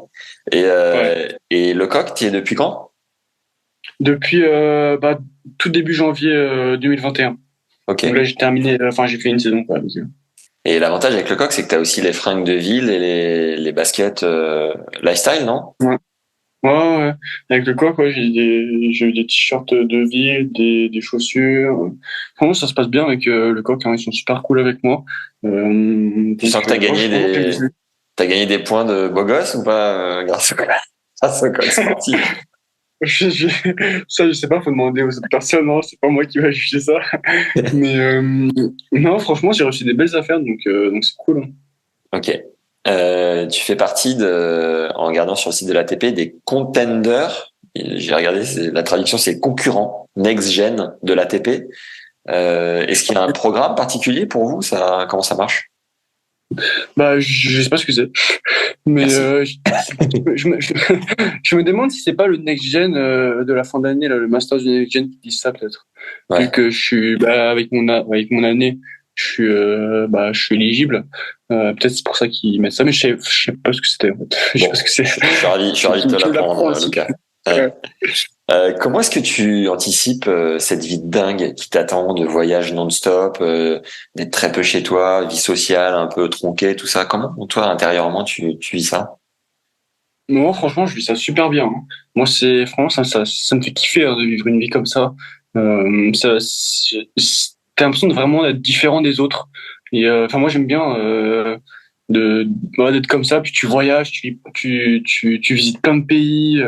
Ouais. Et le coq, t'y es depuis quand? Depuis bah, tout début janvier 2021. Ok. Donc là, j'ai terminé, enfin, j'ai fait une saison, quoi. Et l'avantage avec le coq, c'est que t'as aussi les fringues de ville et les baskets lifestyle, non? Ouais. Ouais, ouais. Avec le quoi, quoi, j'ai eu des t-shirts de ville, des chaussures. Franchement, ça se passe bien avec le coq, hein, ils sont super cool avec moi. Tu sens que Donc, ouais, je suis content que j'ai t'as gagné des points de beau gosse ou pas, grâce au coq sportif? Ça, je sais pas, faut demander aux autres personnes, non, c'est pas moi qui va juger ça. Mais non, franchement, j'ai reçu des belles affaires, donc c'est cool, hein. Ok. Tu fais partie en regardant sur le site de l'ATP des contenders. Et j'ai regardé, la traduction c'est concurrent, next gen de l'ATP. Est-ce qu'il y a un programme particulier pour vous? Comment ça marche? Bah, je sais pas ce que c'est, mais Merci. je me demande si c'est pas le next gen de la fin d'année, là, le master du next gen qui dit ça peut-être. Vu Ouais. que je suis bah, avec mon année, je suis éligible. Peut-être c'est pour ça qu'ils mettent ça, mais je sais pas ce que c'était en fait. Je sais pas ce Bon, que c'est. je suis ravi de te Tu me l'apprends l'apprendre, aussi. Lucas. Ouais. Ouais. Comment est-ce que tu anticipes cette vie de dingue qui t'attend, de voyage non-stop, d'être très peu chez toi, vie sociale un peu tronquée, tout ça? Comment, toi, intérieurement, tu vis ça? Moi, franchement, je vis ça super bien, hein. Moi, franchement, ça me fait kiffer hein, de vivre une vie comme ça. T'as l'impression de vraiment d'être différent des autres. Et enfin, moi, j'aime bien de ouais, d'être comme ça. Puis tu voyages, tu visites plein de pays.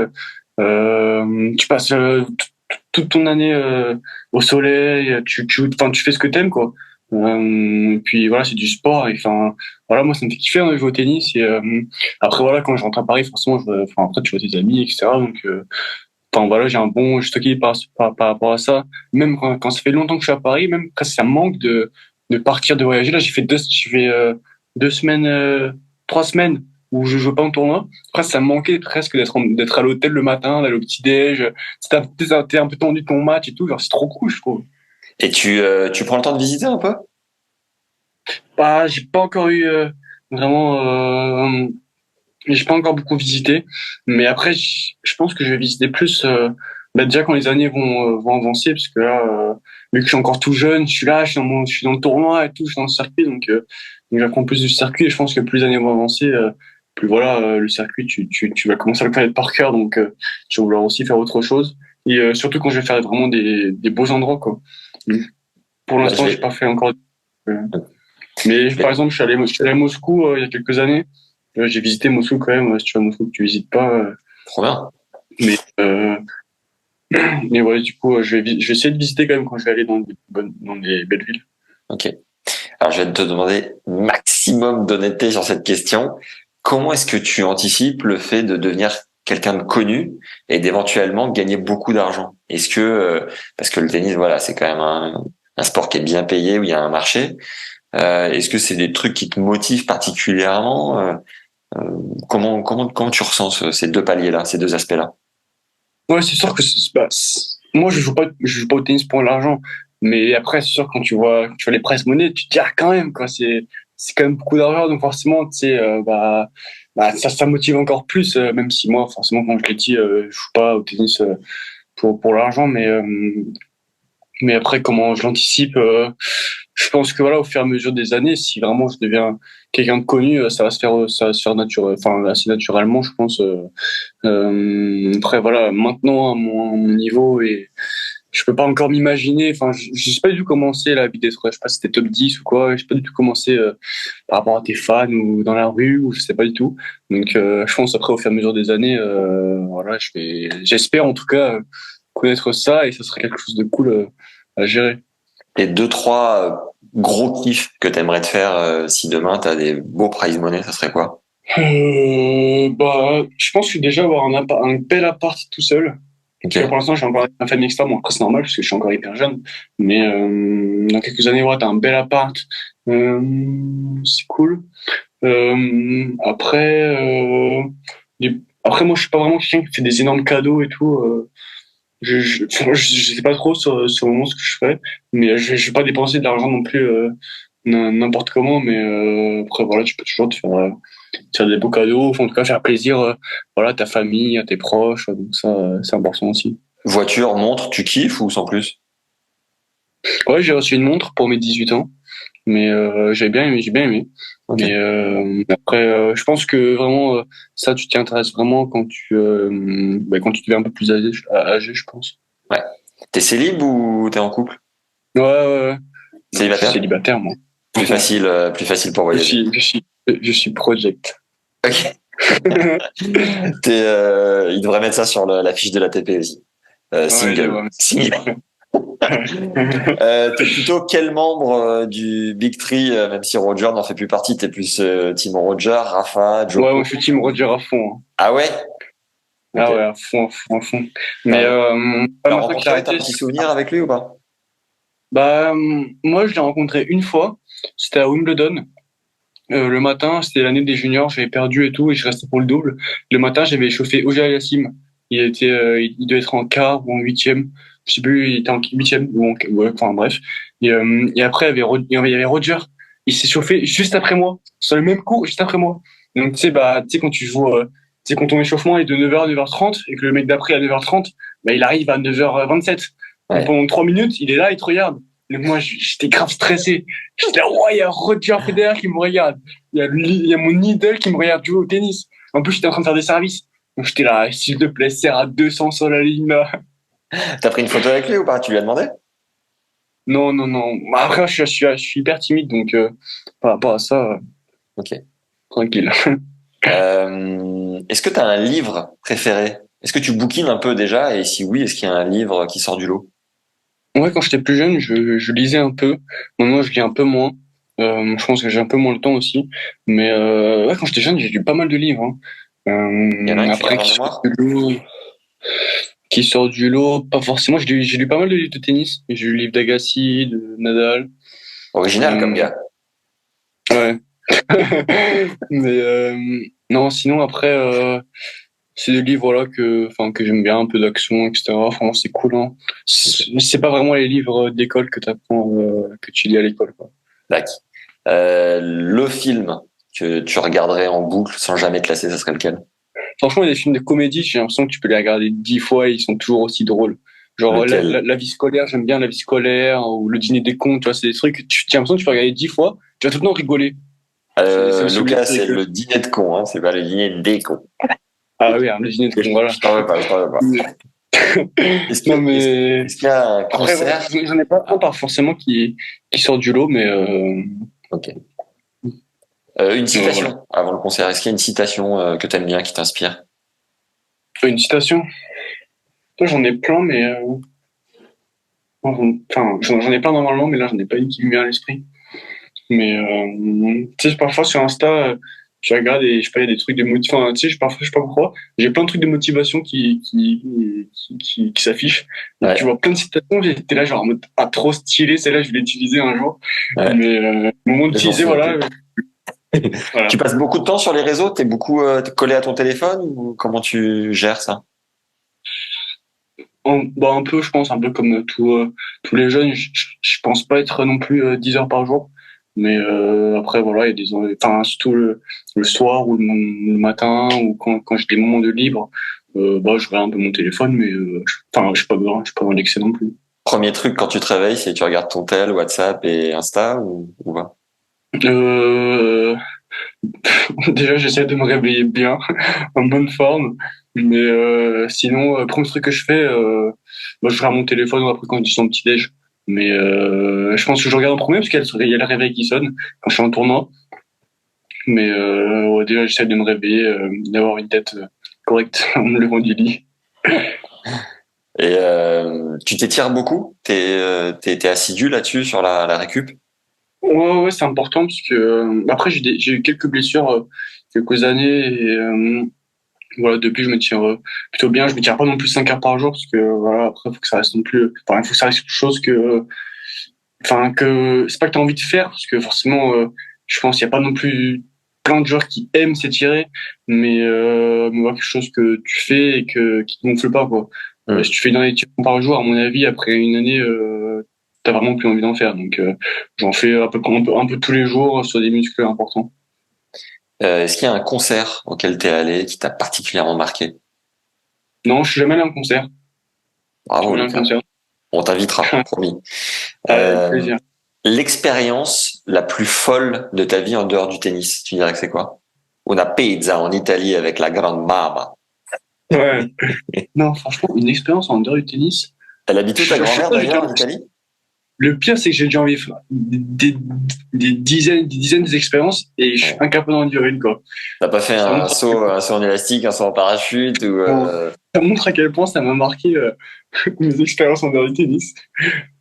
Tu passes toute ton année au soleil. Enfin, tu fais ce que t'aimes, quoi. Puis voilà, c'est du sport. Et enfin, voilà, moi, ça me fait kiffer hein, de jouer au tennis. Et après, voilà, quand je rentre à Paris, forcément, enfin, après, tu vois tes amis, etc. Donc, enfin, voilà, j'ai un bon juste par rapport à ça. Même quand ça fait longtemps que je suis à Paris, même quand ça me manque de partir, de voyager. Là, j'ai fait 2 semaines, 3 semaines où je joue pas en tournoi. Après, ça me manquait presque d'être à l'hôtel le matin, d'aller au petit-déj. T'es un peu tendu de ton match et tout. Genre, c'est trop cool, je trouve. Et tu prends le temps de visiter un peu? Bah, j'ai pas encore eu vraiment. J'ai pas encore beaucoup visité, mais après, je pense que je vais visiter plus. Bah déjà quand les années vont avancer, parce que là, vu que je suis encore tout jeune, je suis là, je suis dans le tournoi et tout, je suis dans le circuit, donc j'apprends plus du circuit. Et je pense que plus les années vont avancer, plus voilà, le circuit, tu vas commencer à le connaître par cœur, donc tu vas vouloir aussi faire autre chose. Et surtout quand je vais faire vraiment des beaux endroits, quoi. Donc, pour Bah, l'instant, j'ai pas fait encore. euh, mais par mais- exemple, je suis allé à Moscou il y a quelques années. J'ai visité Moscou quand même. Si tu vas à Moscou, que tu visites pas. trop bien. Mais mais ouais, du coup, je vais essayer de visiter quand même quand je vais aller dans des belles villes. Ok. Alors, je vais te demander maximum d'honnêteté sur cette question. Comment est-ce que tu anticipes le fait de devenir quelqu'un de connu et d'éventuellement gagner beaucoup d'argent? Est-ce que parce que le tennis, voilà, c'est quand même un sport qui est bien payé où il y a un marché. Est-ce que c'est des trucs qui te motivent particulièrement? Comment tu ressens ces deux paliers-là, ces deux aspects-là? Ouais, c'est sûr que moi je joue pas au tennis pour l'argent, mais après c'est sûr quand tu vois les prize money, tu te dis ah quand même quoi, c'est quand même beaucoup d'argent donc forcément tu sais ça motive encore plus même si moi forcément quand je l'ai dit je joue pas au tennis pour l'argent mais après comment je l'anticipe je pense que voilà au fur et à mesure des années si vraiment je deviens quelqu'un de connu ça va se faire enfin assez naturellement je pense après voilà, maintenant à mon niveau et je peux pas encore m'imaginer. Enfin, je sais pas du tout comment c'est la vie d'être, je sais pas si t'es top 10 ou quoi. Je sais pas du tout comment c'est par rapport à tes fans ou dans la rue ou je sais pas du tout. Donc je pense après au fur et à mesure des années, voilà, j'espère en tout cas connaître ça et ça serait quelque chose de cool à gérer. Et deux, trois gros kiffs que t'aimerais te faire si demain t'as des beaux prize money, ça serait quoi? Je pense que déjà avoir un bel appart tout seul. Ok. Tu vois, pour l'instant, j'ai encore ma famille extra. Bon, après, c'est normal parce que je suis encore hyper jeune. Mais dans quelques années, ouais, t'as un bel appart. C'est cool. Après, moi, je suis pas vraiment quelqu'un qui fait des énormes cadeaux et tout. Je sais pas trop sur le moment ce que je ferais. Mais je vais pas dépenser de l'argent non plus n'importe comment. Mais après, voilà, tu peux toujours te faire des beaux cadeaux. Enfin, en tout cas, faire plaisir voilà, à ta famille, à tes proches. Donc ça, c'est important aussi. Voiture, montre, tu kiffes ou sans plus? Ouais, j'ai reçu une montre pour mes 18 ans, mais j'ai bien aimé. Ok. Mais après, je pense que vraiment, ça, tu t'y intéresses vraiment quand tu deviens un peu plus âgé, je pense. Ouais. T'es célib ou t'es en couple? Ouais, ouais, ouais. Non, je suis Célibataire? célibataire, moi. Plus facile pour voyager. Je suis project. Ok. Il devrait mettre ça sur la fiche de la l'ATP aussi. Ouais, je Single. vois. Single. T'es plutôt quel membre du Big Three, même si Roger n'en fait plus partie, t'es plus Team Roger, Rafa, Ouais, moi, Djoko. je suis team Roger à fond. Hein. Ah ouais? Ok. Ah ouais, à fond, à fond, à fond. Mais T'as t'as maintenant qu'il a rencontré, t'as un arrêté, petit souvenir avec lui ou pas? moi, je l'ai rencontré une fois. C'était à Wimbledon. Le matin, c'était l'année des juniors, j'avais perdu et tout, et je restais pour le double. Le matin, j'avais chauffé Auger Aliassime. Il devait être en quart ou en huitième. Je sais plus, il était en huitième ouais, enfin bref. Et après, il y avait Roger. Il s'est chauffé juste après moi, sur le même coup, juste après moi. Donc tu sais quand tu joues, tu sais quand ton échauffement est de 9h à 9h30 et que le mec d'après à 9h30, bah il arrive à 9h27. Donc Ouais. pendant 3 minutes, il est là, il te regarde. Donc moi, j'étais grave stressé. J'étais là, ouais, il y a Roger Federer qui me regarde. Il y a mon idole qui me regarde jouer au tennis. En plus, j'étais en train de faire des services. Donc j'étais là, s'il te plaît, serre à 200 sur la ligne là. T'as pris une photo avec lui ou pas? Tu lui as demandé? Non, non, non. Bah, après, je suis hyper timide, donc par rapport à ça, Ok. tranquille. Est-ce que t'as un livre préféré? Est-ce que tu bouquines un peu déjà? Et si oui, est-ce qu'il y a un livre qui sort du lot? Ouais, quand j'étais plus jeune, je lisais un peu. Maintenant, je lis un peu moins. Je pense que j'ai un peu moins le temps aussi. Mais ouais, quand j'étais jeune, j'ai lu pas mal de livres. Hein. Il y en a un que tu Après, gardes en mémoire? qui sort du lot, pas forcément. J'ai lu pas mal de livres de tennis. J'ai lu le livre d'Agassi, de Nadal. Original comme Euh, gars. ouais. Mais non, sinon après, c'est des livres voilà que j'aime bien, un peu d'action, etc. Franchement, c'est cool. Hein. C'est pas vraiment les livres d'école que t'apprends, que tu lis à l'école. Quoi. Tac. Le film que tu regarderais en boucle sans jamais te lasser, ça serait lequel? Franchement, les films de comédie, j'ai l'impression que tu peux les regarder 10 fois et ils sont toujours aussi drôles. Genre Lequel? la vie scolaire, j'aime bien la vie scolaire ou le dîner des cons, tu vois, c'est des trucs que tu as l'impression que tu peux regarder 10 fois, tu vas tout le temps rigoler. C'est aussi obligé Lucas, c'est que le dîner de cons, hein, c'est pas le dîner des cons. ah oui, hein, le dîner de cons, voilà. Je t'en veux pas, je t'en veux pas. Non mais Est-ce qu'il y a un après, concert? j'en ai pas un Ah, pas forcément qui sort du lot, mais ok. Une voilà. citation avant le concert. Est-ce qu'il y a une citation que t'aimes bien, qui t'inspire? Une citation. Toi, j'en ai plein, mais enfin, j'en ai plein normalement, mais là, j'en ai pas une qui me vient à l'esprit. Mais tu sais, parfois sur Insta, je regarde et je sais pas, il y a des trucs de motivation. Enfin, tu sais, je sais pas pourquoi. J'ai plein de trucs de motivation qui s'affichent. Et Ouais. tu vois plein de citations. J'étais là, genre, en mode, ah, trop stylé, celle-là, je vais l'utiliser un jour. Ouais. Mais, au moment Je m'en d'utiliser, souviens voilà, plus. voilà. Tu passes beaucoup de temps sur les réseaux? T'es beaucoup t'es collé à ton téléphone ou comment tu gères ça? Bah, un peu, je pense, un peu comme tous les jeunes. Je pense pas être non plus 10 heures par jour. Mais, après, voilà, il y a enfin, surtout le soir ou le matin ou quand j'ai des moments de libre, bah, je regarde un peu mon téléphone, mais, enfin, je suis pas dans l'excès non plus. Premier truc quand tu te réveilles, c'est que tu regardes ton tel, WhatsApp et Insta ou pas? Euh, Déjà, j'essaie de me réveiller bien, en bonne forme. Mais, sinon, premier truc que je fais, bah, je regarde mon téléphone après quand je dis son petit-déj. Mais, je pense que je regarde en premier parce qu'il y a le réveil qui sonne quand je suis en tournoi. Mais, ouais, déjà, j'essaie de me réveiller, d'avoir une tête correcte en me levant du lit. Et tu t'étires beaucoup? T'es assidu là-dessus sur la récup? Ouais, ouais, c'est important parce que, après, j'ai eu quelques blessures, quelques années et, voilà, depuis, je me tire plutôt bien. Je me tire pas non plus 5 heures par jour parce que, voilà, après, faut que ça reste non plus, enfin, il faut que ça reste quelque chose que, enfin, que c'est pas que t'as envie de faire parce que forcément, je pense qu'il y a pas non plus plein de joueurs qui aiment s'étirer, mais voilà, quelque chose que tu fais et qui te gonfle pas, quoi. Hmm. Si tu fais une année de tir par jour, à mon avis, après une année, t'as vraiment plus envie d'en faire. Donc, j'en fais un peu tous les jours sur des muscles importants. Est-ce qu'il y a un concert auquel t'es allé qui t'a particulièrement marqué? Non, je suis jamais allé à un concert. Je suis Bravo jamais allé à un Lucas. concert. On t'invitera, promis. Avec Euh, plaisir. L'expérience la plus folle de ta vie en dehors du tennis, tu dirais que c'est quoi? Una pizza en Italie avec la grande mama. Ouais. Non, franchement, une expérience en dehors du tennis. Elle habite où ta Je sais grand-mère pas, d'ailleurs en Italie? le pire, c'est que j'ai déjà envie de faire des dizaines d'expériences et je suis Ouais. incapable d'en dire une, quoi. T'as pas fait Ça montre, un saut en élastique, un saut en parachute ou ça montre à quel point ça m'a marqué, mes expériences en dehors du tennis.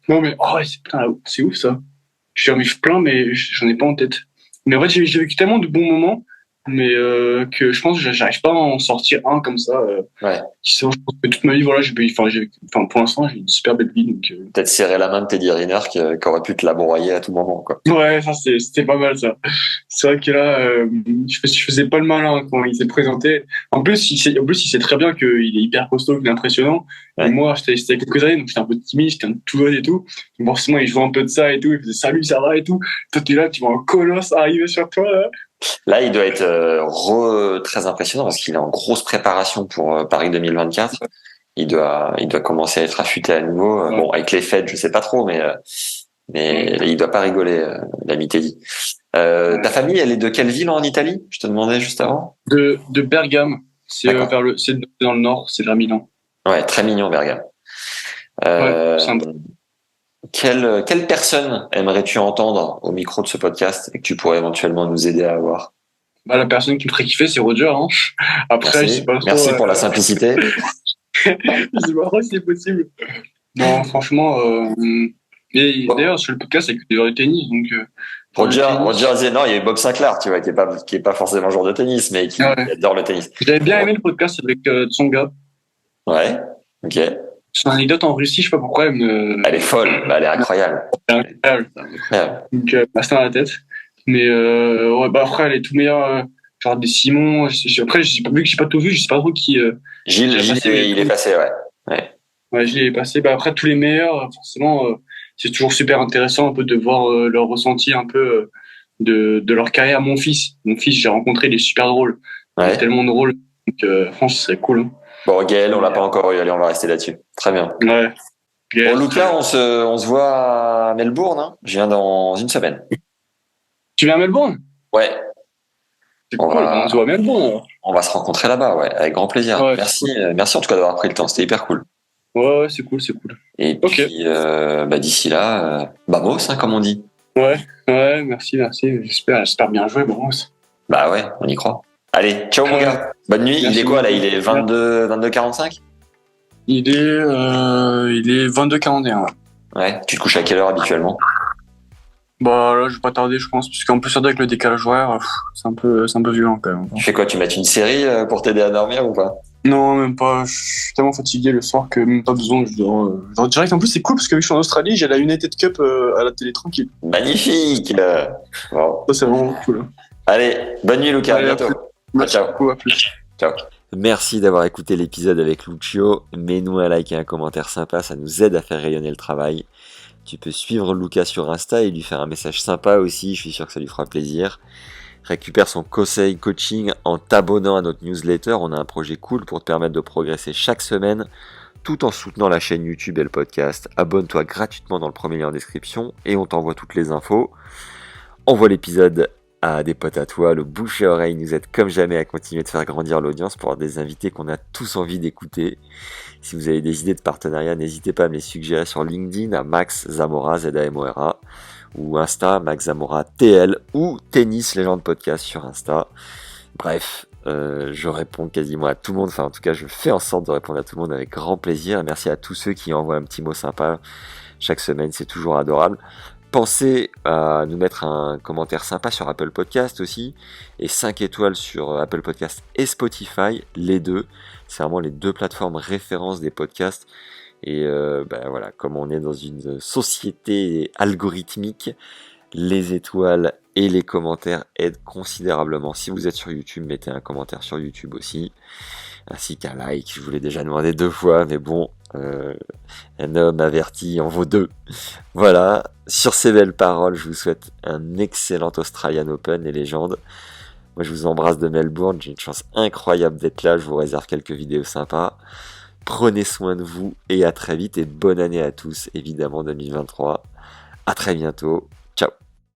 Non, mais, oh, putain, c'est ouf, ça. J'en ai fait plein, mais j'en ai pas en tête. Mais en fait, j'ai vécu tellement de bons moments, mais, que je pense que j'arrive pas à en sortir un comme ça. ouais, Je pense que toute ma vie, voilà, enfin, pour l'instant, j'ai une super belle vie, donc, peut-être serrer la main de Teddy Riner qui aurait pu te la broyer à tout moment quoi. ouais, ça c'était pas mal ça. C'est vrai que là, je faisais pas le malin quand il s'est présenté. En plus, il sait très bien qu'il est hyper costaud, qu'il est impressionnant. Et Ouais. moi, c'était il y a quelques années, donc j'étais un peu timide, j'étais un tout jeune et tout. Donc forcément, il jouait un peu de ça et tout. Il faisait salut, ça va et tout. Toi, t'es là, tu vois un colosse arriver sur toi. Là. Là, il doit être très impressionnant parce qu'il est en grosse préparation pour Paris 2024. Il doit commencer à être affûté à nouveau. Ouais. Bon, avec les fêtes, je sais pas trop, mais il doit pas rigoler, l'ami Teddy. Ta famille, elle est de quelle ville en Italie? Je te demandais juste avant. De Bergame, D'accord. c'est dans le nord, c'est vers Milan. Ouais, très mignon, Bergame. Ouais, Euh, sympa. quelle personne aimerais-tu entendre au micro de ce podcast et que tu pourrais éventuellement nous aider à avoir? Bah, la personne qui me ferait kiffer, c'est Roger, hein. Après, je sais Merci. pas trop, Merci pour la simplicité. je sais pas trop si c'est possible. Non, franchement, et d'ailleurs, sur le podcast, c'est que des joueurs de tennis, donc, joueurs de Roger tennis. disait non, il y a eu Bob Sinclair, tu vois, qui est pas forcément joueur de tennis, mais Ah qui ouais. adore le tennis. J'avais bien aimé le podcast avec, Tsonga. Ouais, ok. Son anecdote en Russie, je sais pas pourquoi, Elle est folle, bah, elle est incroyable. elle est incroyable. Elle est incroyable. Donc, reste dans la tête. Mais, ouais, bah après, elle est tout meilleur, genre des Simon. Après, vu que j'ai pas tout vu, je sais pas trop qui a passé, mais Il est passé, ouais. Ouais. ouais, je l'ai passé. Bah après, tous les meilleurs, forcément, c'est toujours super intéressant un peu de voir, leur ressenti un peu, de leur carrière. Mon fils, j'ai rencontré, il est super drôle. Il est Ouais. tellement drôle. Donc, franchement, ce serait cool. Hein. Bon, Gaël, on l'a Mais, pas encore eu, allez, on va rester là-dessus. Très bien. ouais. Bon, Yes. Lucas, on se voit à Melbourne, hein. Je viens dans une semaine. Tu viens à Melbourne? Ouais, C'est on cool. Bah, on se va, voit à Melbourne. Alors. on va se rencontrer là-bas, ouais, avec grand plaisir. Ouais, c'est Merci, cool. merci en tout cas d'avoir pris le temps, c'était hyper cool. Ouais, ouais, c'est cool, c'est cool. Et Ok. puis, bah, d'ici là, vamos, hein, comme on dit. Ouais, ouais, merci, merci. J'espère bien jouer, bon. Bah ouais, on y croit. Allez, ciao mon Ouais, gars. Bonne nuit. Il est merci quoi là? beaucoup. Il est 22h45? Il est 22h41. Ouais. Ouais. Tu te couches à quelle heure habituellement? Bah là, je vais pas tarder, je pense, parce qu'en plus, surtout avec le décalage horaire, c'est un peu violent quand même. Tu fais quoi? Tu mets une série pour t'aider à dormir ou pas? Non, même pas. Je suis tellement fatigué le soir que même pas besoin. Je dors direct. En plus, c'est cool parce que vu que je suis en Australie, j'ai la United Cup à la télé tranquille. Magnifique! Bon. Ça, c'est vraiment cool. Allez, bonne nuit Lucas, à Allez, à bientôt. plus. Merci Ciao. beaucoup, à plus. Ciao. Merci d'avoir écouté l'épisode avec Lucio. Mets-nous un like et un commentaire sympa, ça nous aide à faire rayonner le travail. Tu peux suivre Lucas sur Insta et lui faire un message sympa aussi, je suis sûr que ça lui fera plaisir. Récupère son conseil coaching en t'abonnant à notre newsletter, on a un projet cool pour te permettre de progresser chaque semaine tout en soutenant la chaîne YouTube et le podcast. Abonne-toi gratuitement dans le premier lien en description et on t'envoie toutes les infos. Envoie l'épisode à des potes à toi, le bouche et oreille nous aide comme jamais à continuer de faire grandir l'audience pour avoir des invités qu'on a tous envie d'écouter. Si vous avez des idées de partenariat, n'hésitez pas à me les suggérer sur LinkedIn à Max Zamora, ZAMORA, ou Insta, Max Zamora TL, ou Tennis Légende Podcast sur Insta. Bref, je réponds quasiment à tout le monde, enfin en tout cas je fais en sorte de répondre à tout le monde avec grand plaisir. Et merci à tous ceux qui envoient un petit mot sympa chaque semaine, c'est toujours adorable. Pensez à nous mettre un commentaire sympa sur Apple Podcast aussi, et 5 étoiles sur Apple Podcast et Spotify, les deux. C'est vraiment les deux plateformes références des podcasts. Et voilà, comme on est dans une société algorithmique, les étoiles et les commentaires aident considérablement. Si vous êtes sur YouTube, mettez un commentaire sur YouTube aussi, ainsi qu'un like. Je vous l'ai déjà demandé 2 fois, mais bon, un homme averti en vaut 2. Voilà, sur ces belles paroles, je vous souhaite un excellent Australian Open, les légendes. Moi, je vous embrasse de Melbourne, j'ai une chance incroyable d'être là, je vous réserve quelques vidéos sympas. Prenez soin de vous et à très vite, et bonne année à tous, évidemment 2023. À très bientôt.